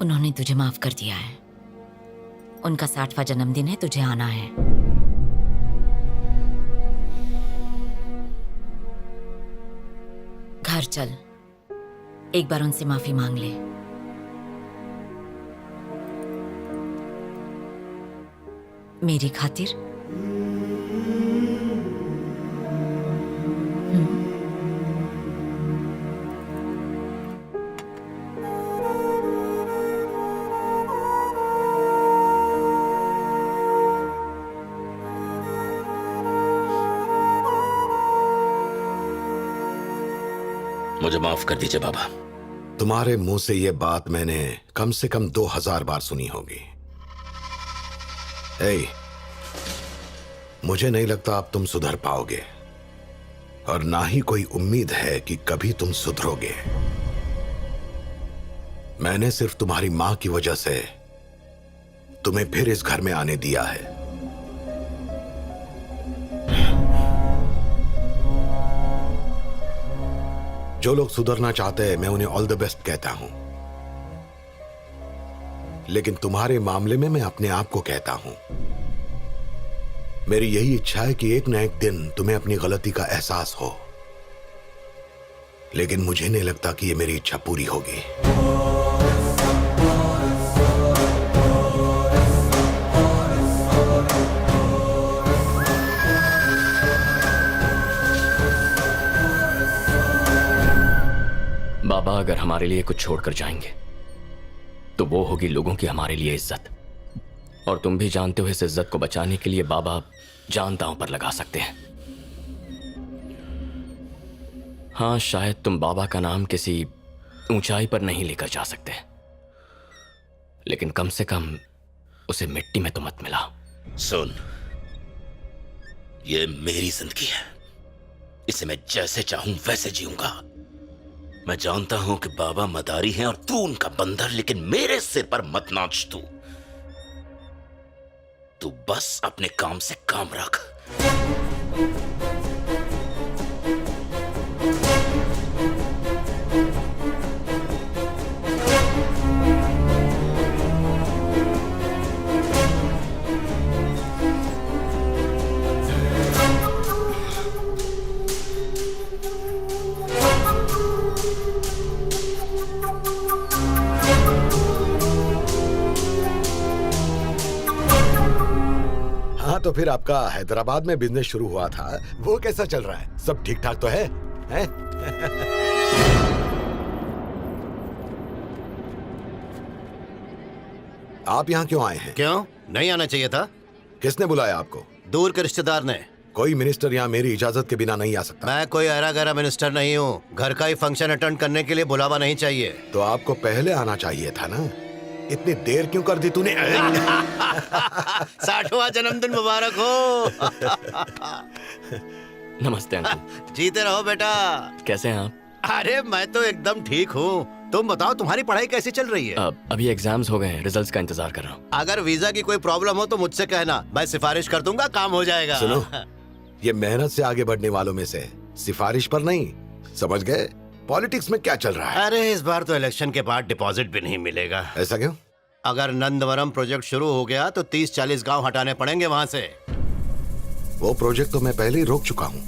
उन्होंने तुझे माफ कर दिया है। उनका 60वां जन्मदिन है, तुझे आना है। घर चल, एक बार उनसे माफी मांग ले। मेरी खातिर। मुझे माफ कर दीजिए बाबा। तुम्हारे मुंह से ये बात मैंने कम से कम 2000 बार सुनी होगी। मुझे नहीं लगता अब तुम सुधर पाओगे, और ना ही कोई उम्मीद है कि कभी तुम सुधरोगे। मैंने सिर्फ तुम्हारी मां की वजह से तुम्हें फिर इस घर में आने दिया है। जो लोग सुधरना चाहते हैं मैं उन्हें ऑल द बेस्ट कहता हूं, लेकिन तुम्हारे मामले में मैं अपने आप को कहता हूं, मेरी यही इच्छा है कि एक न एक दिन तुम्हें अपनी गलती का एहसास हो, लेकिन मुझे नहीं लगता कि यह मेरी इच्छा पूरी होगी। बाबा अगर हमारे लिए कुछ छोड़कर जाएंगे तो वो होगी लोगों की हमारे लिए इज्जत। और तुम भी जानते हो इस इज्जत को बचाने के लिए बाबा जान दांव पर लगा सकते हैं। हाँ, शायद तुम बाबा का नाम किसी ऊंचाई पर नहीं लेकर जा सकते, लेकिन कम से कम उसे मिट्टी में तो मत मिला। सुन, ये मेरी जिंदगी है, इसे मैं जैसे चाहूं वैसे जीऊंगा। मैं जानता हूं कि बाबा मदारी हैं और तू उनका बंदर, लेकिन मेरे सिर पर मत नाच। तू बस अपने काम से काम रख। तो फिर आपका हैदराबाद में बिजनेस शुरू हुआ था, वो कैसा चल रहा है? सब ठीक ठाक तो है, हैं? आप यहाँ क्यों आए हैं? क्यों नहीं आना चाहिए था? किसने बुलाया आपको? दूर के रिश्तेदार ने। कोई मिनिस्टर यहाँ मेरी इजाजत के बिना नहीं आ सकता। मैं कोई अरा गरा मिनिस्टर नहीं हूँ। घर का ही फंक्शन अटेंड करने के लिए बुलावा नहीं चाहिए। तो आपको पहले आना चाहिए था ना। इतनी देर क्यों कर दी तूने? 60वां जन्मदिन मुबारक हो। नमस्ते अंकल। जीते रहो बेटा। कैसे हैं आप? अरे मैं तो एकदम ठीक हूँ। तुम बताओ तुम्हारी पढ़ाई कैसी चल रही है? अभी एग्जाम्स हो गए हैं, रिजल्ट्स का इंतजार कर रहा हूँ। अगर वीजा की कोई प्रॉब्लम हो तो मुझसे कहना, मैं सिफारिश कर दूंगा, काम हो जाएगा। सुनो, ये मेहनत से आगे बढ़ने वालों में से सिफारिश पर नहीं, समझ गए? पॉलिटिक्स में क्या चल रहा है? अरे इस बार तो इलेक्शन के बाद डिपॉजिट भी नहीं मिलेगा। ऐसा क्यों? अगर नंदवरम प्रोजेक्ट शुरू हो गया तो 30-40 गांव हटाने पड़ेंगे वहाँ से। वो प्रोजेक्ट तो मैं पहले ही रोक चुका हूँ।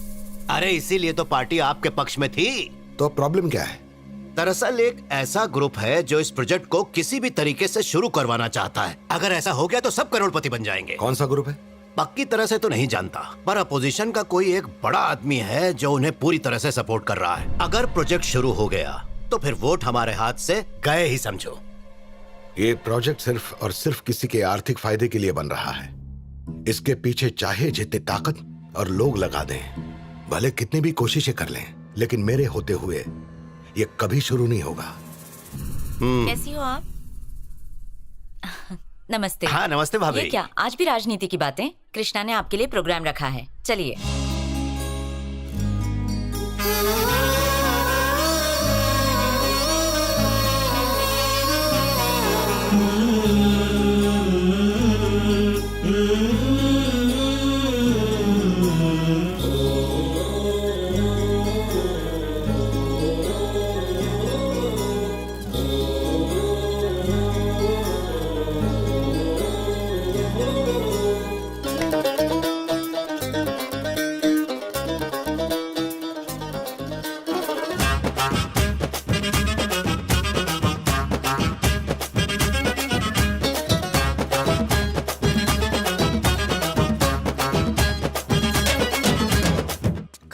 अरे इसीलिए तो पार्टी आपके पक्ष में थी। तो प्रॉब्लम क्या है? दरअसल एक ऐसा ग्रुप है जो इस प्रोजेक्ट को किसी भी तरीके से शुरू करवाना चाहता है। अगर ऐसा हो गया तो सब करोड़पति बन जाएंगे। कौन सा ग्रुप है? पक्की तरह से तो नहीं जानता, पर अपोजिशन का कोई एक बड़ा आदमी है जो उन्हें पूरी तरह से सपोर्ट कर रहा है। अगर प्रोजेक्ट शुरू हो गया तो फिर वोट हमारे हाथ से गए ही समझो। ये प्रोजेक्ट सिर्फ और सिर्फ किसी के आर्थिक फायदे के लिए बन रहा है। इसके पीछे चाहे जितनी ताकत और लोग लगा दें, भले कितनी भी कोशिशें कर लें, लेकिन मेरे होते हुए ये कभी शुरू नहीं होगा। कैसी हो आप? नमस्ते। हाँ नमस्ते भाभी। ये क्या आज भी राजनीति की बातें? कृष्णा ने आपके लिए प्रोग्राम रखा है, चलिए।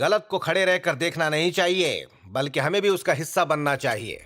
गलत को खड़े रहकर देखना नहीं चाहिए, बल्कि हमें भी उसका हिस्सा बनना चाहिए।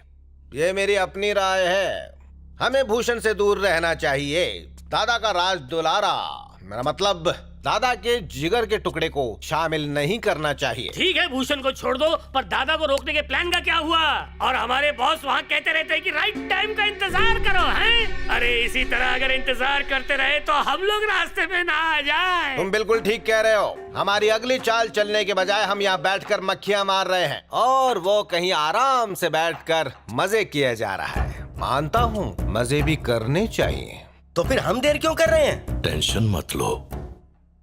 ये मेरी अपनी राय है। हमें भूषण से दूर रहना चाहिए। दादा का राज दुलारा, मेरा मतलब दादा के जिगर के टुकड़े को शामिल नहीं करना चाहिए। ठीक है, भूषण को छोड़ दो, पर दादा को रोकने के प्लान का क्या हुआ? और हमारे बॉस वहाँ कहते रहते हैं कि राइट टाइम का इंतजार करो, हैं? अरे इसी तरह अगर इंतजार करते रहे तो हम लोग रास्ते में ना आ जाए। तुम बिल्कुल ठीक कह रहे हो। हमारी अगली चाल चलने के बजाय हम यहाँ बैठकर मक्खियाँ मार रहे हैं और वो कहीं आराम से बैठकर मजे किया जा रहा है। मानता हूँ मजे भी करने चाहिए। तो फिर हम देर क्यों कर रहे हैं? टेंशन मत लो,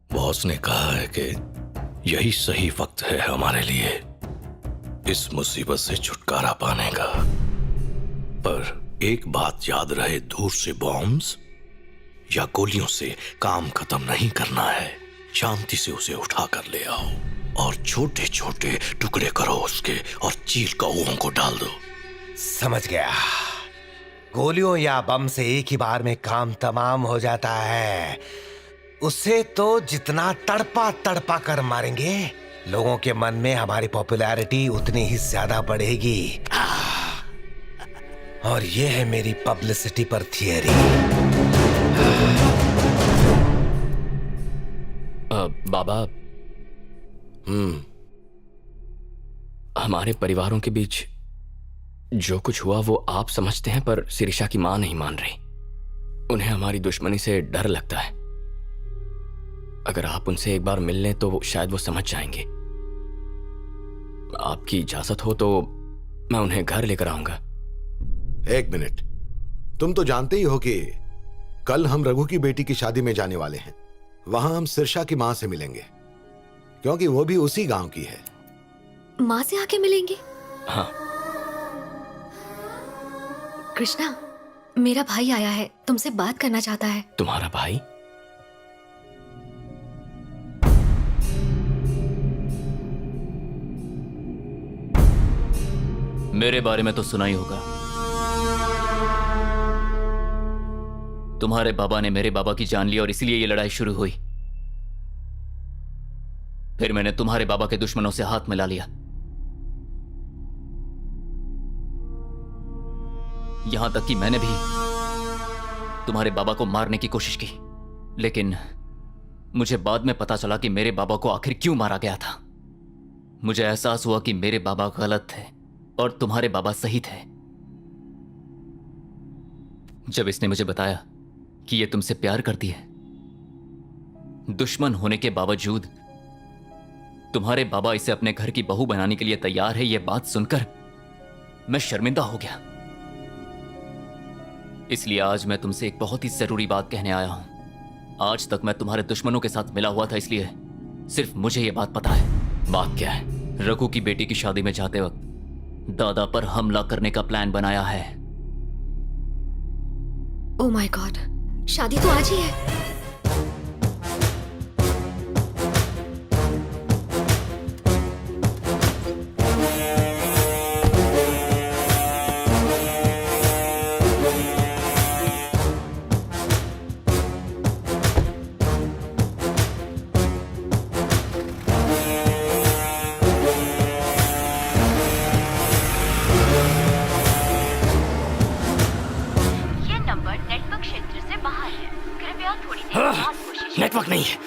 बॉस ने कहा है कि यही सही वक्त है हमारे लिए इस मुसीबत से छुटकारा पाने का। पर एक बात याद रहे, दूर से बॉम्ब्स या गोलियों से काम खत्म नहीं करना है। शांति से उसे उठा कर ले आओ और छोटे छोटे टुकड़े करो उसके और चील कौओं को डाल दो। समझ गया। गोलियों या बम से एक ही बार में काम तमाम हो जाता है। उसे तो जितना तड़पा तड़पा कर मारेंगे, लोगों के मन में हमारी पॉपुलैरिटी उतनी ही ज्यादा बढ़ेगी। और ये है मेरी पब्लिसिटी पर थियरी। बाबा, हमारे परिवारों के बीच जो कुछ हुआ वो आप समझते हैं, पर शिरीषा की मां नहीं मान रही। उन्हें हमारी दुश्मनी से डर लगता है। अगर आप उनसे एक बार मिल लें तो शायद वो समझ जाएंगे। आपकी इजाजत हो तो मैं उन्हें घर लेकर आऊंगा। एक मिनट, तुम तो जानते ही हो कि कल हम रघु की बेटी की शादी में जाने वाले हैं। वहां हम शिर्षा की मां से मिलेंगे, क्योंकि वो भी उसी गांव की है। माँ से आके मिलेंगे? हाँ। कृष्णा, मेरा भाई आया है, तुमसे बात करना चाहता है। तुम्हारा भाई? मेरे बारे में तो सुना ही होगा। तुम्हारे बाबा ने मेरे बाबा की जान ली और इसलिए ये लड़ाई शुरू हुई। फिर मैंने तुम्हारे बाबा के दुश्मनों से हाथ मिला लिया। यहां तक कि मैंने भी तुम्हारे बाबा को मारने की कोशिश की, लेकिन मुझे बाद में पता चला कि मेरे बाबा को आखिर क्यों मारा गया था। मुझे एहसास हुआ कि मेरे बाबा गलत थे और तुम्हारे बाबा सही थे। जब इसने मुझे बताया कि ये तुमसे प्यार करती है, दुश्मन होने के बावजूद तुम्हारे बाबा इसे अपने घर की बहू बनाने के लिए तैयार है, यह बात सुनकर मैं शर्मिंदा हो गया। इसलिए आज मैं तुमसे एक बहुत ही जरूरी बात कहने आया हूं। आज तक मैं तुम्हारे दुश्मनों के साथ मिला हुआ था, इसलिए सिर्फ मुझे यह बात पता है। बात क्या है? रघु की बेटी की शादी में जाते वक्त दादा पर हमला करने का प्लान बनाया है। ओह माय गॉड, शादी तो आज ही है। नेटवर्क नहीं है।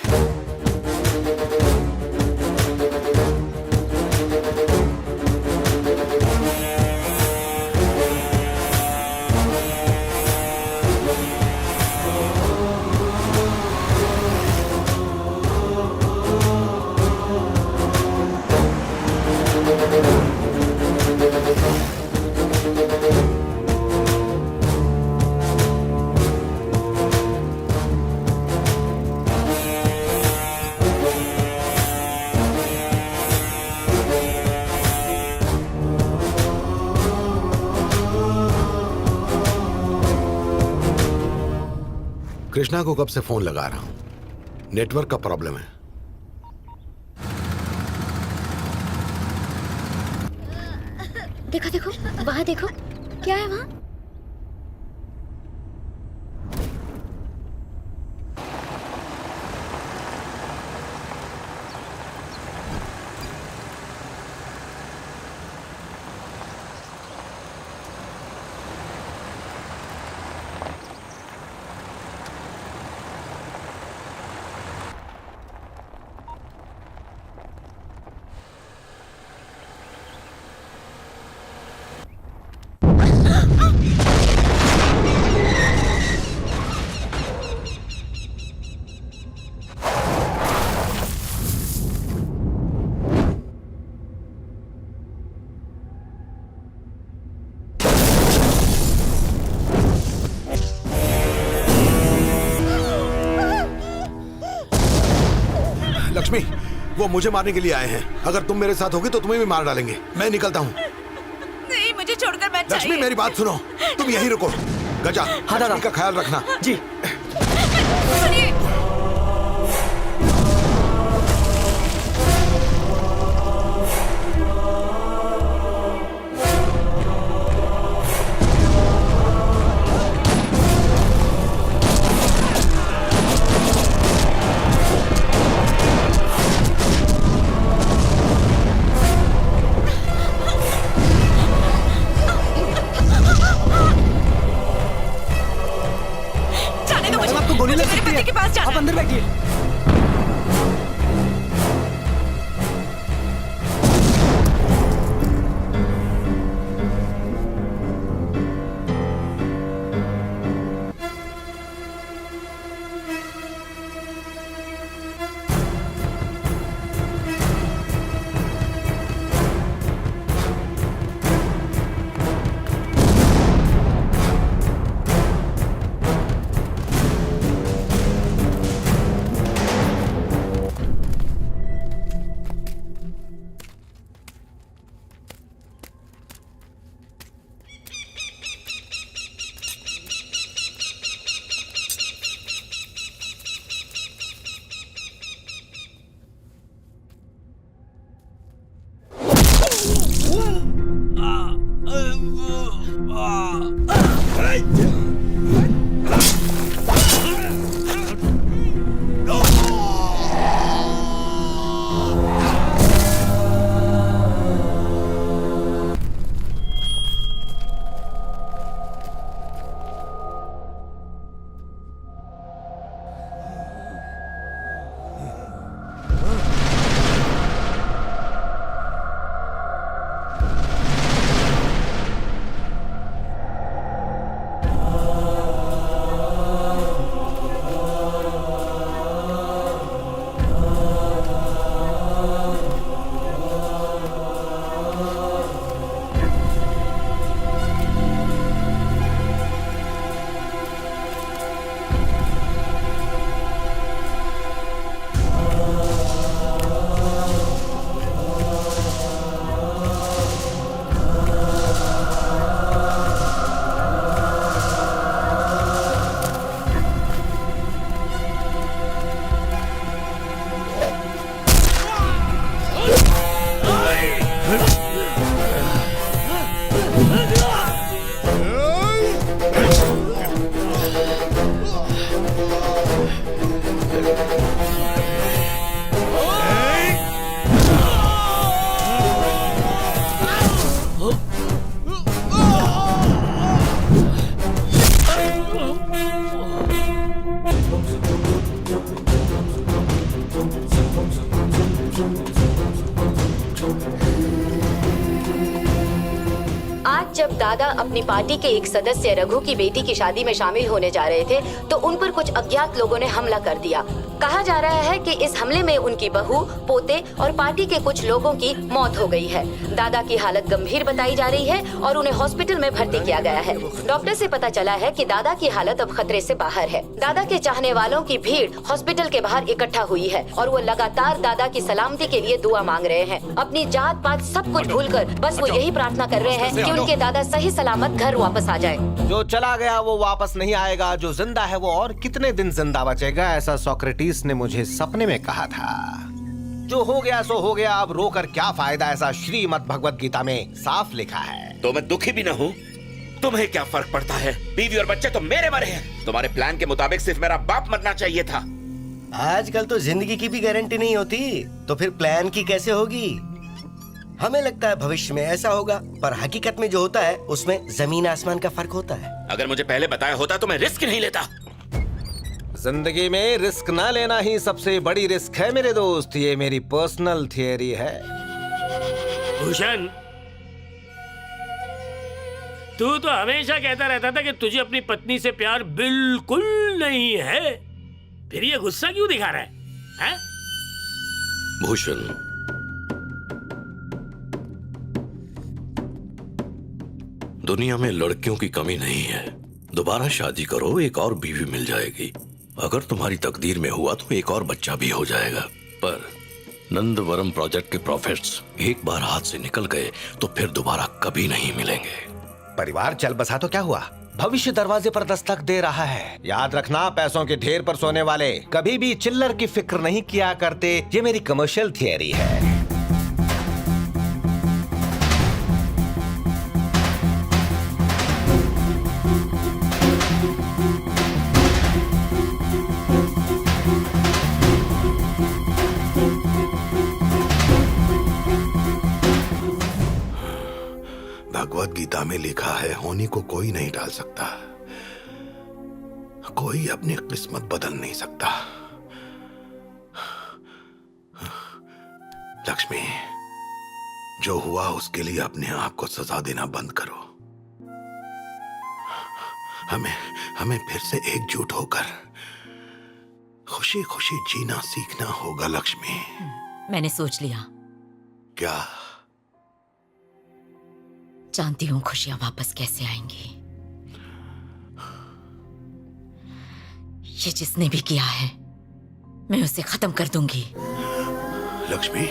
कृष्णा को कब से फोन लगा रहा हूं, नेटवर्क का प्रॉब्लम है। देखो देखो, वहां देखो, क्या है वहां? लक्ष्मी, वो मुझे मारने के लिए आए हैं। अगर तुम मेरे साथ होगी तो तुम्हें भी मार डालेंगे। मैं निकलता हूँ। नहीं, मुझे छोड़कर मत जाइए। लक्ष्मी, मेरी बात सुनो, तुम यहीं रुको। गजा, लक्ष्मी का ख्याल रखना। जी। फिर बैठिए। जब दादा अपनी पार्टी के एक सदस्य रघु की बेटी की शादी में शामिल होने जा रहे थे तो उन पर कुछ अज्ञात लोगों ने हमला कर दिया। कहा जा रहा है कि इस हमले में उनकी बहू, पोते और पार्टी के कुछ लोगों की मौत हो गई है। दादा की हालत गंभीर बताई जा रही है और उन्हें हॉस्पिटल में भर्ती किया गया है। डॉक्टर से पता चला है कि दादा की हालत अब खतरे से बाहर है। दादा के चाहने वालों की भीड़ हॉस्पिटल के बाहर इकट्ठा हुई है और वो लगातार दादा की सलामती के लिए दुआ मांग रहे हैं। अपनी जात पात सब कुछ भूलकर बस वो यही प्रार्थना कर रहे हैं कि उनके दादा सही सलामत घर वापस आ जाए। जो चला गया वो वापस नहीं आएगा, जो जिंदा है वो और कितने दिन जिंदा बचेगा, ऐसा सोक्रेटिस ने मुझे सपने में कहा था। जो हो गया सो हो गया, अब रोकर क्या फायदा, ऐसा श्रीमद् भगवत गीता में साफ लिखा है। तो मैं दुखी भी न हूँ, तुम्हें क्या फर्क पड़ता है? बीवी और बच्चे तो मेरे मरे हैं। तुम्हारे प्लान के मुताबिक सिर्फ मेरा बाप मरना चाहिए था। आजकल तो जिंदगी की भी गारंटी नहीं होती, तो फिर प्लान की कैसे होगी? हमें लगता है भविष्य में ऐसा होगा, पर हकीकत में जो होता है उसमें जमीन आसमान का फर्क होता है। अगर मुझे पहले बताया होता तो मैं रिस्क नहीं लेता। जिंदगी में रिस्क ना लेना ही सबसे बड़ी रिस्क है मेरे दोस्त, ये मेरी पर्सनल थियरी है। भूषण, तू तो हमेशा कहता रहता था कि तुझे अपनी पत्नी से प्यार बिल्कुल नहीं है, फिर ये गुस्सा क्यों दिखा रहा है? भूषण, दुनिया में लड़कियों की कमी नहीं है। दोबारा शादी करो, एक और बीवी मिल जाएगी। अगर तुम्हारी तकदीर में हुआ तो एक और बच्चा भी हो जाएगा। पर नंदवरम प्रोजेक्ट के प्रॉफिट्स एक बार हाथ से निकल गए तो फिर दोबारा कभी नहीं मिलेंगे। परिवार चल बसा तो क्या हुआ, भविष्य दरवाजे पर दस्तक दे रहा है। याद रखना, पैसों के ढेर पर सोने वाले कभी भी चिल्लर की फिक्र नहीं किया करते। ये मेरी कमर्शियल थियरी है। भगवत गीता में लिखा है, होनी को कोई नहीं टाल सकता, कोई अपनी किस्मत बदल नहीं सकता। लक्ष्मी, जो हुआ उसके लिए अपने आप को सजा देना बंद करो। हमें फिर से एकजुट होकर खुशी खुशी जीना सीखना होगा लक्ष्मी। मैंने सोच लिया। क्या? जानती हूँ खुशियां वापस कैसे आएंगी। ये जिसने भी किया है मैं उसे खत्म कर दूंगी। लक्ष्मी,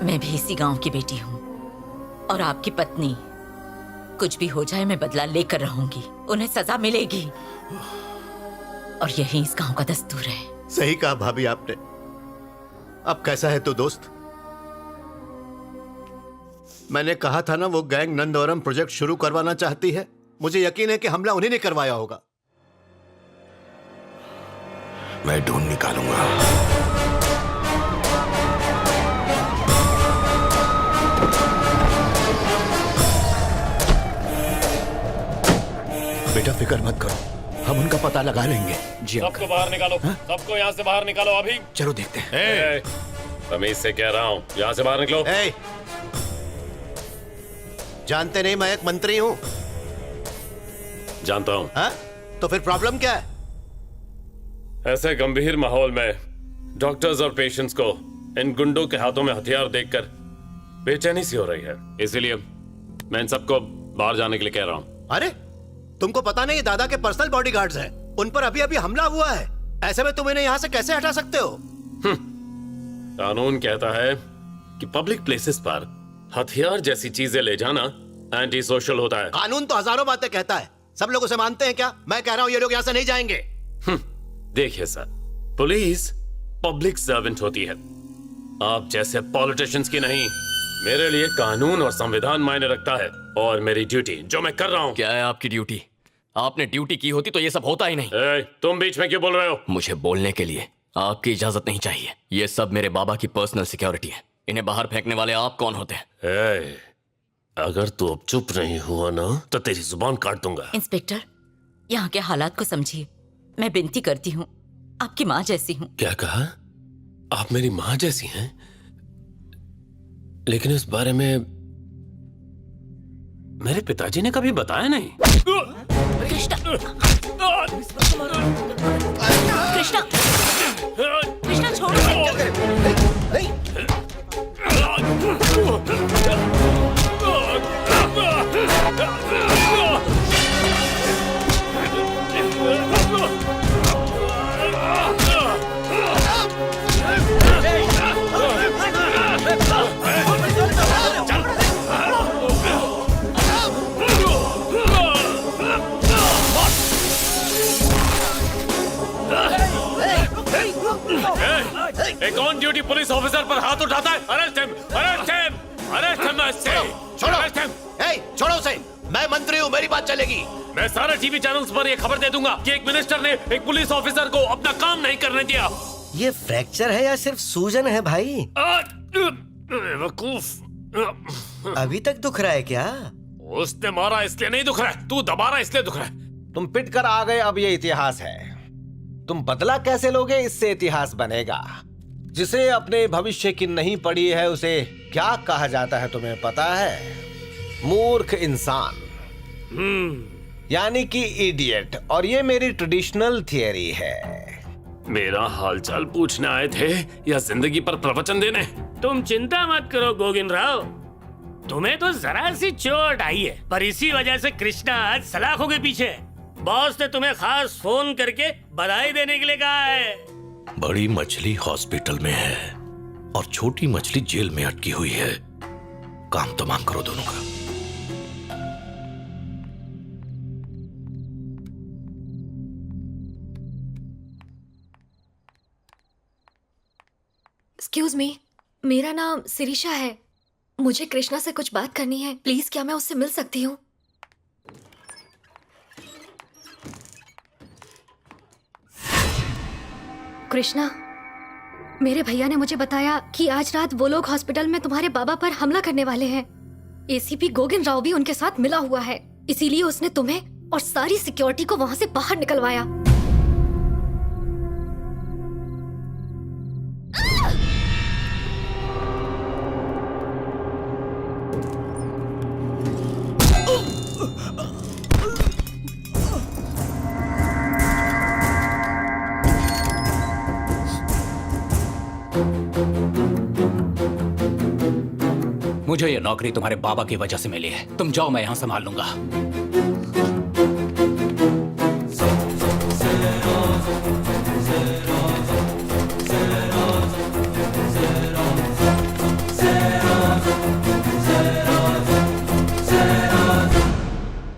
मैं भी इसी गांव की बेटी हूँ और आपकी पत्नी। कुछ भी हो जाए मैं बदला लेकर रहूंगी, उन्हें सजा मिलेगी और यही इस गांव का दस्तूर है। सही कहा भाभी आपने। अब कैसा है तो दोस्त? मैंने कहा था ना वो गैंग नंदवरम प्रोजेक्ट शुरू करवाना चाहती है। मुझे यकीन है कि हमला उन्हीं ने करवाया होगा। मैं ढूंढ निकालूंगा। बेटा फिक्र मत करो, हम उनका पता लगा लेंगे। जी सबको बाहर निकालो। सबको यहाँ से बाहर निकालो अभी। चलो देखते हैं। तमीज से कह रहा हूँ, यहाँ से बाहर निकलो। जानते नहीं मैं एक मंत्री हूँ? जानता हूँ। तो फिर प्रॉब्लम क्या है? ऐसे गंभीर माहौल में डॉक्टर्स और पेशेंट्स को इन गुंडों के हाथों में हथियार देखकर बेचैनी सी हो रही है, इसीलिए मैं इन सबको बाहर जाने के लिए कह रहा हूँ। अरे तुमको पता नहीं दादा के पर्सनल बॉडीगार्ड्स हैं, उन पर अभी अभी हमला हुआ है। ऐसे में तुम इन्हें यहाँ से कैसे हटा सकते हो? कानून कहता है कि पब्लिक प्लेसेस पर हथियार जैसी चीजें ले जाना एंटी सोशल होता है। कानून तो हजारों बातें कहता है, सब लोग उसे मानते हैं क्या? मैं कह रहा हूँ ये लोग यहाँ से नहीं जाएंगे। देखिए सर, पुलिस पब्लिक सर्वेंट होती है, आप जैसे पॉलिटिशियंस की नहीं। मेरे लिए कानून और संविधान मायने रखता है और मेरी ड्यूटी जो मैं कर रहा हूँ। क्या है आपकी ड्यूटी? आपने ड्यूटी की होती तो ये सब होता ही नहीं। तुम बीच में क्यों बोल रहे हो? मुझे बोलने के लिए आपकी इजाजत नहीं चाहिए। ये सब मेरे बाबा की पर्सनल सिक्योरिटी है। इन्हें बाहर फेंकने वाले आप कौन होते हैं? अगर तू अब चुप नहीं हुआ ना तो तेरी जुबान काट दूंगा। इंस्पेक्टर, यहाँ के हालात को समझिए। मैं विनती करती हूँ, आपकी माँ जैसी हूँ। क्या कहा? आप मेरी माँ जैसी हैं? लेकिन इस बारे में मेरे पिताजी ने कभी बताया नहीं। कृष्णा, कृष्णा, कृष्णा छोड़ो। एक ऑन ड्यूटी पुलिस ऑफिसर पर हाथ उठाता है। Arrest him, arrest him, arrest him. छोड़ो उसे। मैं मंत्री हूँ, मेरी बात चलेगी। मैं सारे टीवी चैनल्स पर ये खबर दे दूंगा कि एक मिनिस्टर ने एक पुलिस ऑफिसर को अपना काम नहीं करने दिया। ये फ्रैक्चर है या सिर्फ सूजन है भाई? बेवकूफ। अभी तक दुख रहा है क्या? उसने मारा इसलिए नहीं दुख रहा है, तू दबा रहा इसलिए दुख रहा है। तुम पिट कर आ गए, अब ये इतिहास है। तुम बदला कैसे लोगे, इससे इतिहास बनेगा। जिसे अपने भविष्य की नहीं पड़ी है उसे क्या कहा जाता है तुम्हें पता है? मूर्ख इंसान, यानी कि इडियट। और ये मेरी ट्रेडिशनल थियरी है। मेरा हालचाल पूछने आए थे या जिंदगी पर प्रवचन देने? तुम चिंता मत करो गोविंद राव, तुम्हें तो जरा सी चोट आई है, पर इसी वजह से कृष्णा आज सलाखों के पीछे। बॉस ने तुम्हें खास फोन करके बधाई देने के लिए कहा है। बड़ी मछली हॉस्पिटल में है और छोटी मछली जेल में अटकी हुई है। काम तमाम करो दोनों का। एक्सक्यूज मी, मेरा नाम शिरीषा है। मुझे कृष्णा से कुछ बात करनी है, प्लीज क्या मैं उससे मिल सकती हूँ? कृष्णा, मेरे भैया ने मुझे बताया कि आज रात वो लोग हॉस्पिटल में तुम्हारे बाबा पर हमला करने वाले हैं। एसीपी गोविंद राव भी उनके साथ मिला हुआ है, इसीलिए उसने तुम्हें और सारी सिक्योरिटी को वहां से बाहर निकलवाया। मुझे ये नौकरी तुम्हारे बाबा की वजह से मिली है। तुम जाओ, मैं यहां संभाल लूंगा।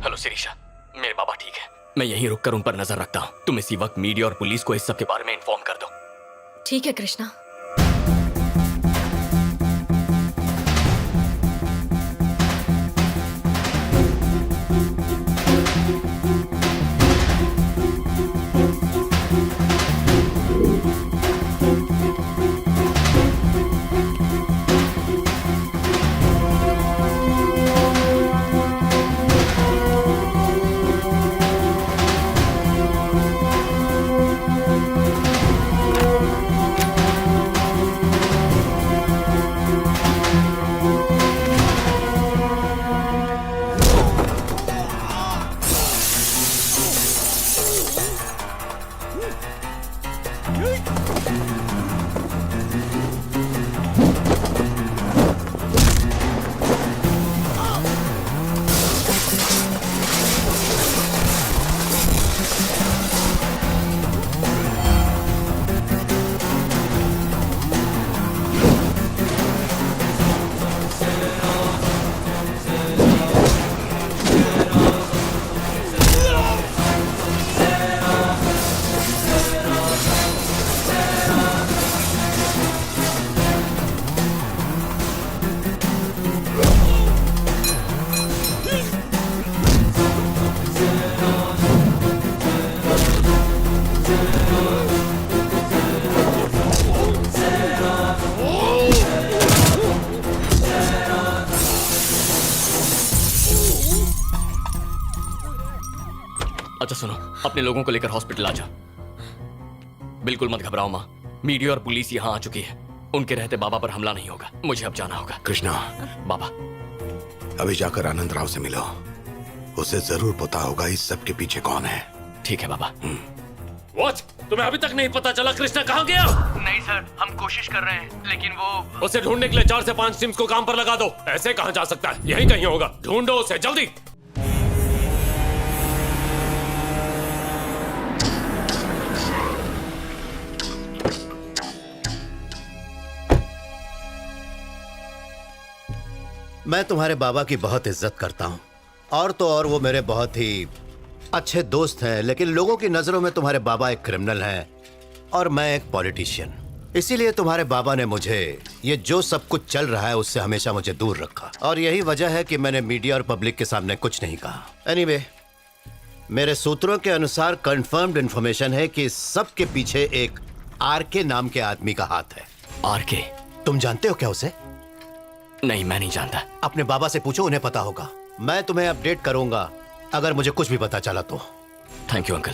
हेलो शिरीषा, मेरे बाबा ठीक है। मैं यहीं रुककर उन पर नजर रखता हूँ। तुम इसी वक्त मीडिया और पुलिस को इस सब के बारे में इन्फॉर्म कर दो। ठीक है कृष्णा। अच्छा सुनो, अपने लोगों को लेकर हॉस्पिटल आ जा। बिल्कुल मत घबराओ माँ, मीडिया और पुलिस यहाँ आ चुकी है। उनके रहते बाबा पर हमला नहीं होगा। मुझे अब जाना होगा। कृष्णा, बाबा अभी जाकर आनंद राव से मिलो। उसे जरूर पता होगा इस सब के पीछे कौन है। ठीक है बाबा। वॉच, तुम्हें अभी तक नहीं पता चला कृष्णा कहाँ गया? नहीं सर, हम कोशिश कर रहे हैं, लेकिन वो उसे ढूंढने के लिए 4 से 5 टीम्स को काम पर लगा दो। ऐसे कहाँ जा सकता है? यहीं कहीं होगा। ढूंढो उसे जल्दी। मैं तुम्हारे बाबा की बहुत इज्जत करता हूँ, और तो और वो मेरे बहुत ही अच्छे दोस्त हैं, लेकिन लोगों की नजरों में तुम्हारे बाबा एक क्रिमिनल हैं और मैं एक पॉलिटिशियन। इसीलिए तुम्हारे बाबा ने मुझे ये जो सब कुछ चल रहा है उससे हमेशा मुझे दूर रखा, और यही वजह है कि मैंने मीडिया और पब्लिक के सामने कुछ नहीं कहा। एनीवे, मेरे सूत्रों के अनुसार कंफर्म्ड इंफॉर्मेशन है कि सब के पीछे एक आरके नाम के आदमी का हाथ है। आरके? तुम जानते हो क्या उसे? नहीं, मैं नहीं जानता। अपने बाबा से पूछो, उन्हें पता होगा। मैं तुम्हें अपडेट करूंगा अगर मुझे कुछ भी पता चला तो। Thank you uncle.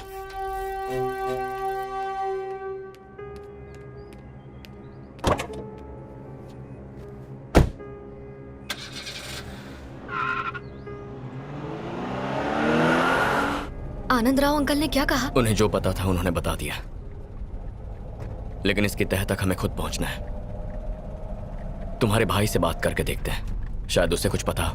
Anand Rao uncle ने क्या कहा? उन्हें जो पता था उन्होंने बता दिया, लेकिन इसकी तह तक हमें खुद पहुंचना है। तुम्हारे भाई से बात करके देखते हैं, शायद उसे कुछ पता।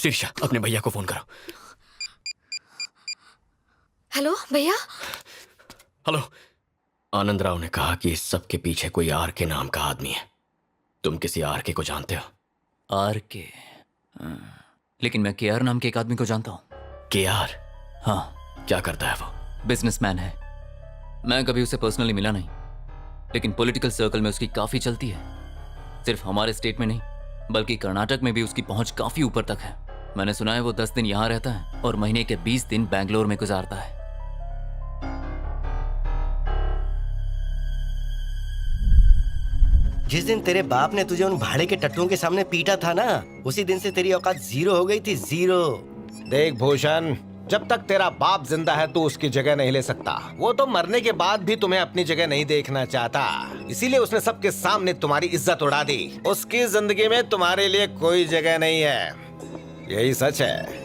शीर्षा, अपने भैया को फोन करो। हेलो भैया। हेलो। आनंद राव ने कहा कि इस सब के पीछे कोई आर के नाम का आदमी है। तुम किसी आर के को जानते हो? आर के? लेकिन मैं के आर नाम के एक आदमी को जानता हूँ। के आर? हाँ। क्या करता है वो? बिजनेसमैन है। मैं कभी उसे पर्सनली मिला नहीं, लेकिन पॉलिटिकल सर्कल में उसकी काफी चलती है। सिर्फ हमारे स्टेट में नहीं, बल्कि कर्नाटक में भी उसकी पहुंच काफी ऊपर तक है। मैंने सुना है वो 10 दिन यहाँ रहता है और महीने के 20 दिन बैंगलोर में गुजारता है। जिस दिन तेरे बाप ने तुझे उन भाड़े के टट्टुओं के सामने पीटा था ना, उसी दिन से तेरी औकात जीरो हो गई थी, जीरो। देख भूषण, जब तक तेरा बाप जिंदा है तू उसकी जगह नहीं ले सकता। वो तो मरने के बाद भी तुम्हें अपनी जगह नहीं देखना चाहता, इसीलिए उसने सबके सामने तुम्हारी इज्जत उड़ा दी। उसकी जिंदगी में तुम्हारे लिए कोई जगह नहीं है, यही सच है।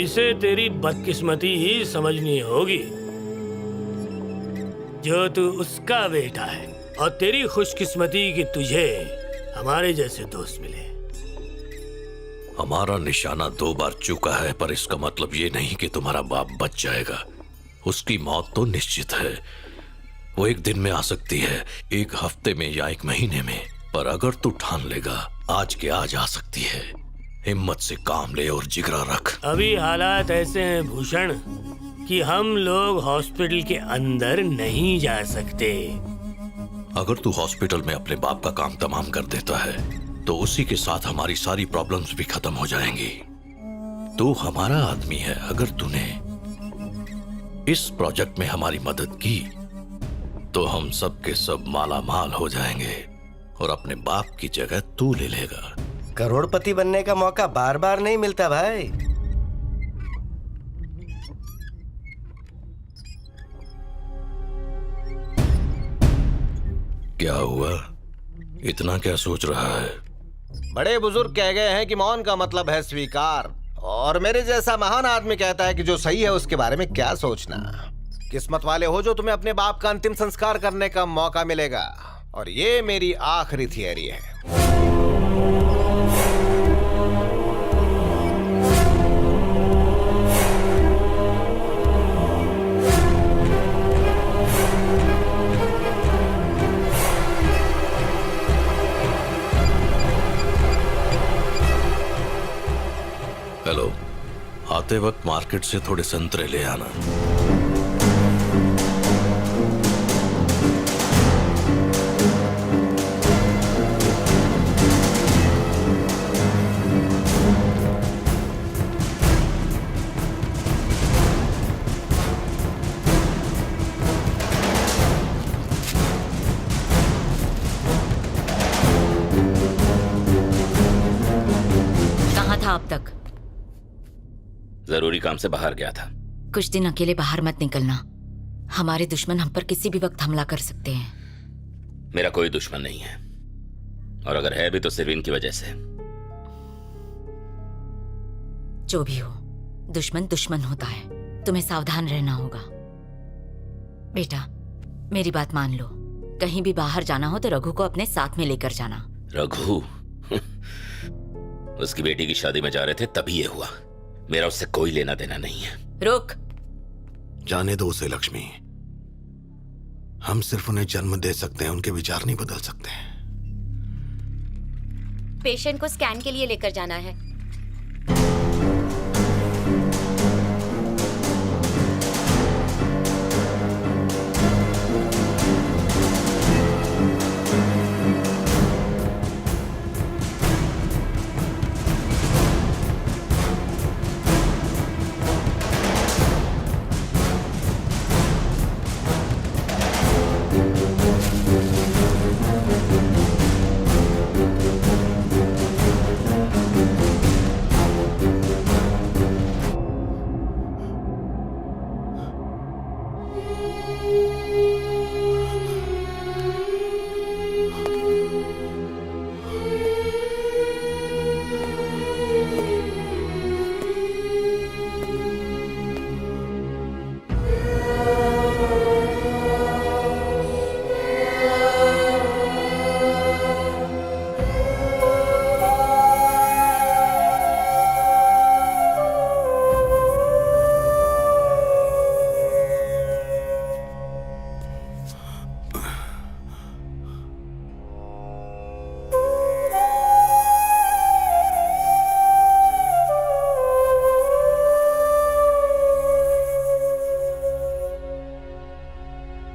इसे तेरी बदकिस्मती ही समझनी होगी जो तू उसका बेटा है, और तेरी खुशकिस्मती कि तुझे हमारे जैसे दोस्त मिले। हमारा निशाना 2 बार चुका है, पर इसका मतलब ये नहीं कि तुम्हारा बाप बच जाएगा। उसकी मौत तो निश्चित है। वो एक दिन में आ सकती है, 1 हफ्ते में या 1 महीने में, पर अगर तू ठान लेगा आज के आज आ सकती है। हिम्मत से काम ले और जिगरा रख। अभी हालात ऐसे हैं भूषण कि हम लोग हॉस्पिटल के अंदर नहीं जा सकते। अगर तू हॉस्पिटल में अपने बाप का काम तमाम कर देता है तो उसी के साथ हमारी सारी प्रॉब्लम्स भी खत्म हो जाएंगी। तू हमारा आदमी है। अगर तूने इस प्रोजेक्ट में हमारी मदद की तो हम सब के सब माला माल हो जाएंगे और अपने बाप की जगह तू ले लेगा। करोड़पति बनने का मौका बार बार नहीं मिलता भाई। क्या हुआ? इतना क्या सोच रहा है? बड़े बुजुर्ग कह गए हैं कि मौन का मतलब है स्वीकार, और मेरे जैसा महान आदमी कहता है कि जो सही है उसके बारे में क्या सोचना। किस्मत वाले हो जो तुम्हें अपने बाप का अंतिम संस्कार करने का मौका मिलेगा, और ये मेरी आखिरी थियरी है। हेलो, आते वक्त मार्केट से थोड़े संतरे ले आना। कहाँ था अब तक? जरूरी काम से बाहर गया था। कुछ दिन अकेले बाहर मत निकलना। हमारे दुश्मन हम पर किसी भी वक्त हमला कर सकते हैं। मेरा कोई दुश्मन नहीं है, और अगर है भी तो सिर्फ इनकी वजह से। जो भी हो, दुश्मन दुश्मन होता है। तुम्हें सावधान रहना होगा। बेटा, मेरी बात मान लो। कहीं भी बाहर जाना हो तो रघु को अपने साथ में लेकर जाना। रघु? उसकी बेटी की शादी में जा रहे थे तभी ये हुआ। मेरा उससे कोई लेना देना नहीं है। रुक। जाने दो उसे लक्ष्मी। हम सिर्फ उन्हें जन्म दे सकते हैं, उनके विचार नहीं बदल सकते। पेशेंट को स्कैन के लिए लेकर जाना है।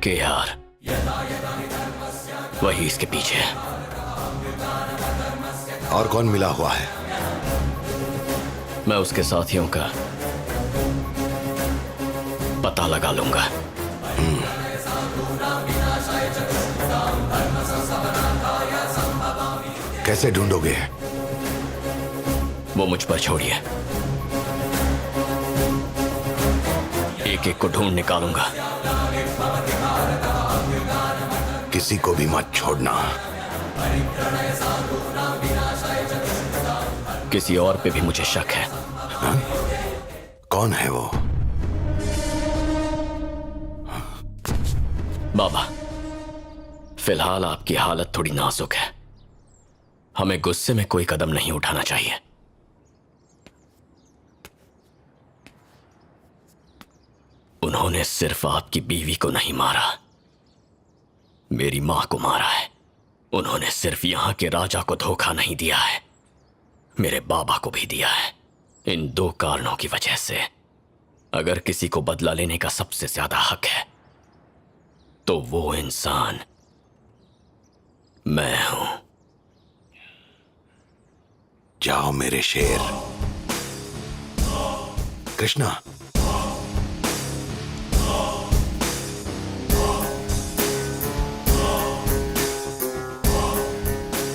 केआर वही इसके पीछे है। और कौन मिला हुआ है? मैं उसके साथियों का पता लगा लूंगा। कैसे ढूंढोगे? वो मुझ पर छोड़िए, एक एक को ढूंढ निकालूंगा। किसी को भी मत छोड़ना। किसी और पे भी मुझे शक है। हा? कौन है वो? बाबा, फिलहाल आपकी हालत थोड़ी नाजुक है। हमें गुस्से में कोई कदम नहीं उठाना चाहिए। उन्होंने सिर्फ आपकी बीवी को नहीं मारा, मेरी मां को मारा है। उन्होंने सिर्फ यहां के राजा को धोखा नहीं दिया है, मेरे बाबा को भी दिया है। इन दो कारणों की वजह से अगर किसी को बदला लेने का सबसे ज्यादा हक है तो वो इंसान मैं हूं। जाओ मेरे शेर। कृष्णा,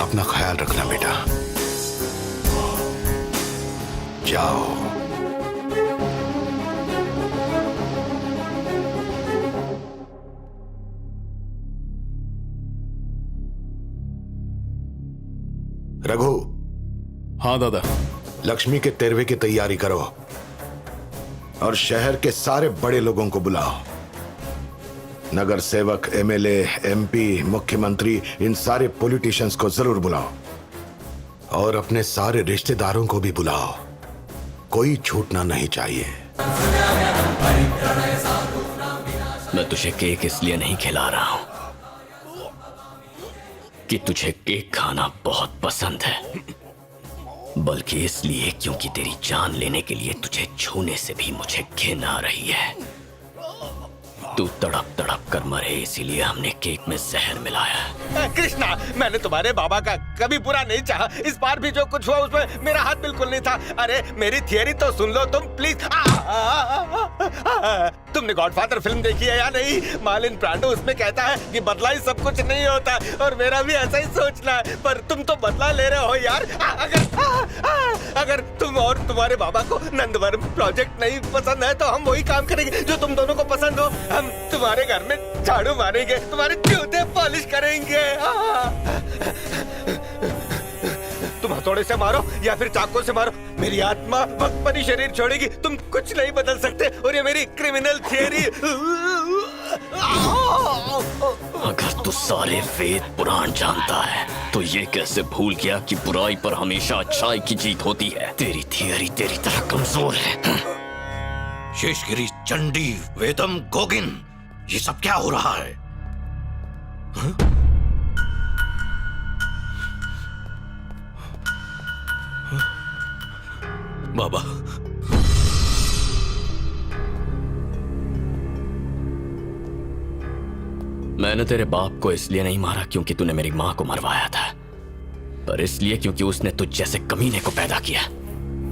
अपना ख्याल रखना बेटा। जाओ। रघु। हाँ दादा। लक्ष्मी के तेरवे की तैयारी करो और शहर के सारे बड़े लोगों को बुलाओ। नगर सेवक, एमएलए, एमपी, मुख्यमंत्री, इन सारे पॉलिटिशियंस को जरूर बुलाओ और अपने सारे रिश्तेदारों को भी बुलाओ। कोई छूटना नहीं चाहिए। मैं तुझे केक इसलिए नहीं खिला रहा हूं कि तुझे केक खाना बहुत पसंद है, बल्कि इसलिए क्योंकि तेरी जान लेने के लिए तुझे छूने से भी मुझे घिन आ रही है। तू तड़प तड़प कर मरे, इसीलिए हमने केक में जहर मिलाया है। कृष्णा, मैंने तुम्हारे बाबा का कभी बुरा नहीं चाहा। इस बार भी जो कुछ हुआ उसमें मेरा हाथ बिल्कुल नहीं था। अरे मेरी थियरी तो सुन लो तुम प्लीज। तुमने गॉडफादर फिल्म देखी है या नहीं? मार्लिन ब्रांडो उसमें कहता है कि बदला ही सब कुछ नहीं होता, और मेरा भी ऐसा ही सोचना है। पर तुम तो बदला ले रहे हो यार। अगर तुम और तुम्हारे बाबा को नंदवरम प्रोजेक्ट नहीं पसंद है तो हम वही काम करेंगे जो तुम दोनों को पसंद हो। हम तुम्हारे घर में झाड़ू मारेंगे, तुम्हारे जूते पॉलिश करेंगे। तुम हथौड़े से मारो या फिर चाकू से मारो, मेरी आत्मा वक्त पर ही शरीर छोड़ेगी। तुम कुछ नहीं बदल सकते, और ये मेरी क्रिमिनल थियरी। अगर तू सारे वेद पुराण जानता है तो ये कैसे भूल गया कि बुराई पर हमेशा अच्छाई की जीत होती है? तेरी थियरी तेरी तरह कमजोर है। शेषगिरी, चंडी, वेदम, गोगिन, ये सब क्या हो रहा है? बाबा, मैंने तेरे बाप को इसलिए नहीं मारा क्योंकि तूने मेरी मां को मरवाया था, पर इसलिए क्योंकि उसने तुझ जैसे कमीने को पैदा किया,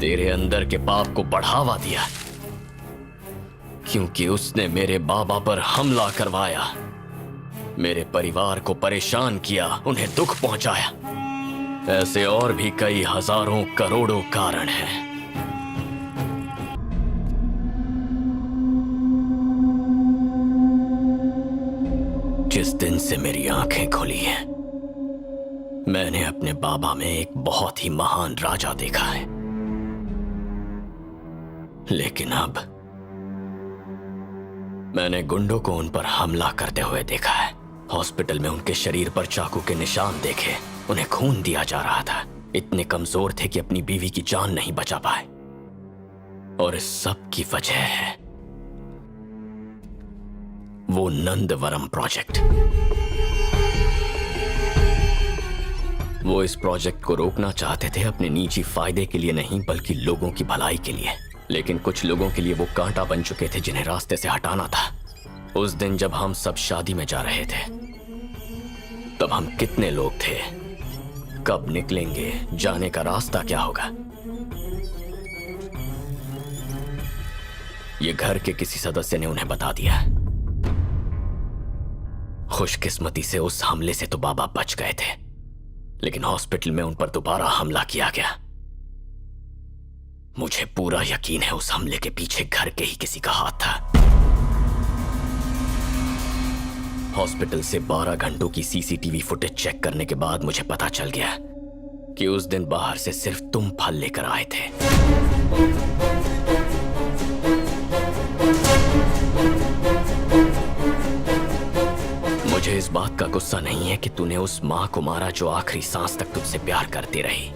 तेरे अंदर के पाप को बढ़ावा दिया, क्योंकि उसने मेरे बाबा पर हमला करवाया, मेरे परिवार को परेशान किया, उन्हें दुख पहुंचाया। ऐसे और भी कई हजारों करोड़ों कारण हैं। जिस दिन से मेरी आंखें खुली हैं, मैंने अपने बाबा में एक बहुत ही महान राजा देखा है, लेकिन अब मैंने गुंडों को उन पर हमला करते हुए देखा है। हॉस्पिटल में उनके शरीर पर चाकू के निशान देखे, उन्हें खून दिया जा रहा था। इतने कमजोर थे कि अपनी बीवी की जान नहीं बचा पाए, और इस सब की वजह है वो नंदवरम प्रोजेक्ट। वो इस प्रोजेक्ट को रोकना चाहते थे, अपने निजी फायदे के लिए नहीं बल्कि लोगों की भलाई के लिए। लेकिन कुछ लोगों के लिए वो कांटा बन चुके थे जिन्हें रास्ते से हटाना था। उस दिन जब हम सब शादी में जा रहे थे, तब हम कितने लोग थे, कब निकलेंगे, जाने का रास्ता क्या होगा। ये घर के किसी सदस्य ने उन्हें बता दिया। खुशकिस्मती से उस हमले से तो बाबा बच गए थे, लेकिन हॉस्पिटल में उन पर दोबारा हमला किया गया। मुझे पूरा यकीन है उस हमले के पीछे घर के ही किसी का हाथ था। हॉस्पिटल से 12 घंटों की सीसीटीवी फुटेज चेक करने के बाद मुझे पता चल गया कि उस दिन बाहर से सिर्फ तुम फल लेकर आए थे। मुझे इस बात का गुस्सा नहीं है कि तूने उस मां को मारा जो आखिरी सांस तक तुझसे प्यार करती रही,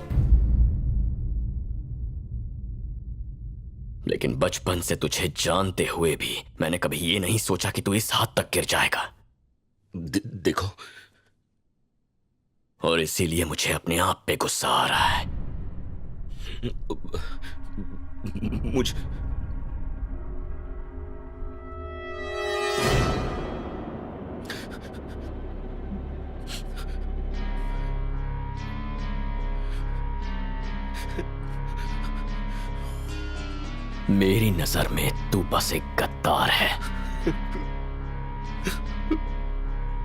लेकिन बचपन से तुझे जानते हुए भी मैंने कभी ये नहीं सोचा कि तू इस हद तक गिर जाएगा। देखो, और इसीलिए मुझे अपने आप पे गुस्सा आ रहा है। मेरी नजर में तू बस एक गद्दार है,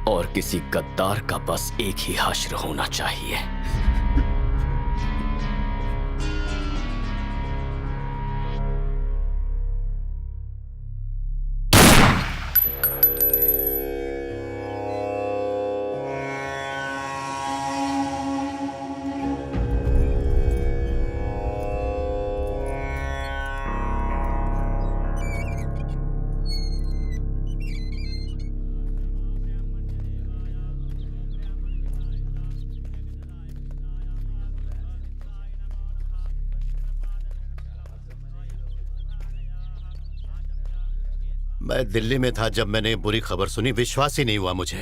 और किसी गद्दार का बस एक ही हश्र होना चाहिए। मैं दिल्ली में था जब मैंने बुरी खबर सुनी, विश्वास ही नहीं हुआ मुझे।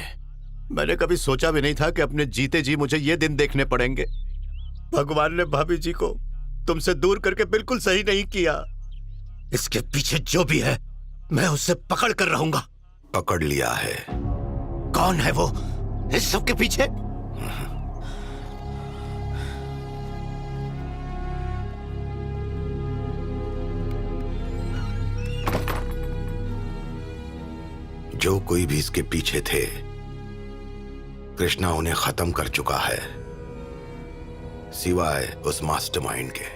मैंने कभी सोचा भी नहीं था कि अपने जीते जी मुझे ये दिन देखने पड़ेंगे। भगवान ने भाभी जी को तुमसे दूर करके बिल्कुल सही नहीं किया। इसके पीछे जो भी है मैं उसे पकड़ कर रहूंगा। पकड़ लिया है। कौन है वो इस सब के पीछे? जो कोई भी इसके पीछे थे, कृष्णा उन्हें खत्म कर चुका है, सिवाय उस मास्टरमाइंड के।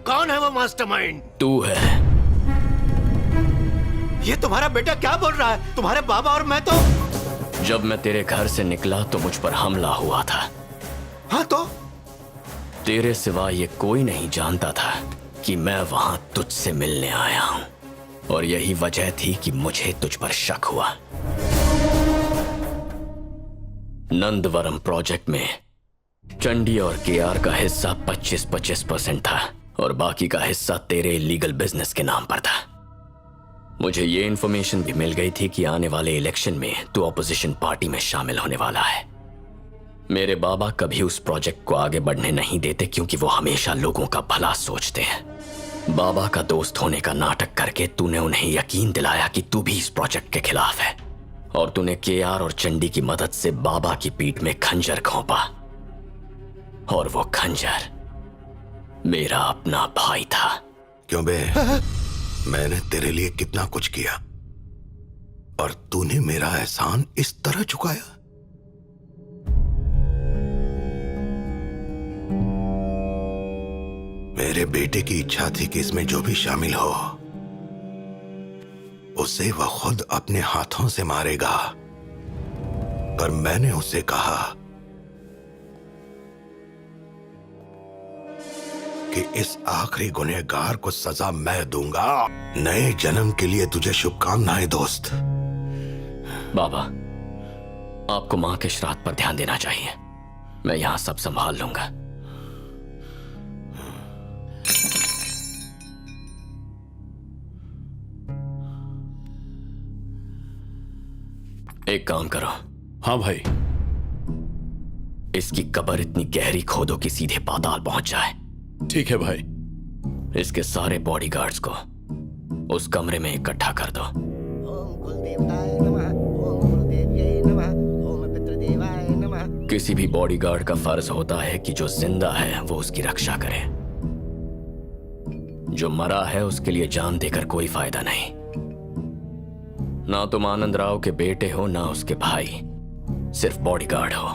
कौन है वो मास्टरमाइंड? तू है। ये तुम्हारा बेटा क्या बोल रहा है? तुम्हारे बाबा और मैं तो। जब मैं तेरे घर से निकला तो मुझ पर हमला हुआ था। हाँ तो? तेरे सिवा ये कोई नहीं जानता था कि मैं वहां तुझसे मिलने आया हूं, और यही वजह थी कि मुझे तुझ पर शक हुआ। नंदवरम प्रोजेक्ट में चंडी और केआर का हिस्सा 25% था, और बाकी का हिस्सा तेरे इलीगल बिजनेस के नाम पर था। मुझे ये इन्फॉर्मेशन भी मिल गई थी कि आने वाले इलेक्शन में तू ऑपोजिशन पार्टी में शामिल होने वाला है। मेरे बाबा कभी उस प्रोजेक्ट को आगे बढ़ने नहीं देते, क्योंकि वो हमेशा लोगों का भला सोचते हैं। बाबा का दोस्त होने का नाटक करके तूने उन्हें यकीन दिलाया कि तू भी इस प्रोजेक्ट के खिलाफ है, और तूने केआर और चंडी की मदद से बाबा की पीठ में खंजर घोंपा, और वो खंजर मेरा अपना भाई था। क्यों बे? मैंने तेरे लिए कितना कुछ किया, और तूने मेरा एहसान इस तरह चुकाया। मेरे बेटे की इच्छा थी कि इसमें जो भी शामिल हो उसे वह खुद अपने हाथों से मारेगा, पर मैंने उसे कहा कि इस आखिरी गुनहगार को सजा मैं दूंगा। नए जन्म के लिए तुझे शुभकामनाएं दोस्त। बाबा, आपको मां के श्राद्ध पर ध्यान देना चाहिए। मैं यहां सब संभाल लूंगा। एक काम करो। हाँ भाई। इसकी कब्र इतनी गहरी खोदो कि सीधे पाताल पहुंच जाए। ठीक है भाई। इसके सारे बॉडीगार्ड्स को उस कमरे में इकट्ठा कर दो। देवताय नमः, ओम गुरुदेव्यै नमः, ओम पितृदेवाय नमः। किसी भी बॉडीगार्ड का फर्ज होता है कि जो जिंदा है वो उसकी रक्षा करे। जो मरा है उसके लिए जान देकर कोई फायदा नहीं। ना तुम आनंद राव के बेटे हो ना उसके भाई, सिर्फ बॉडीगार्ड हो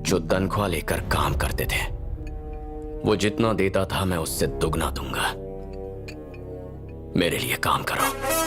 जो तनख्वाह लेकर काम करते थे। वो जितना देता था मैं उससे दुगना दूंगा। मेरे लिए काम करो।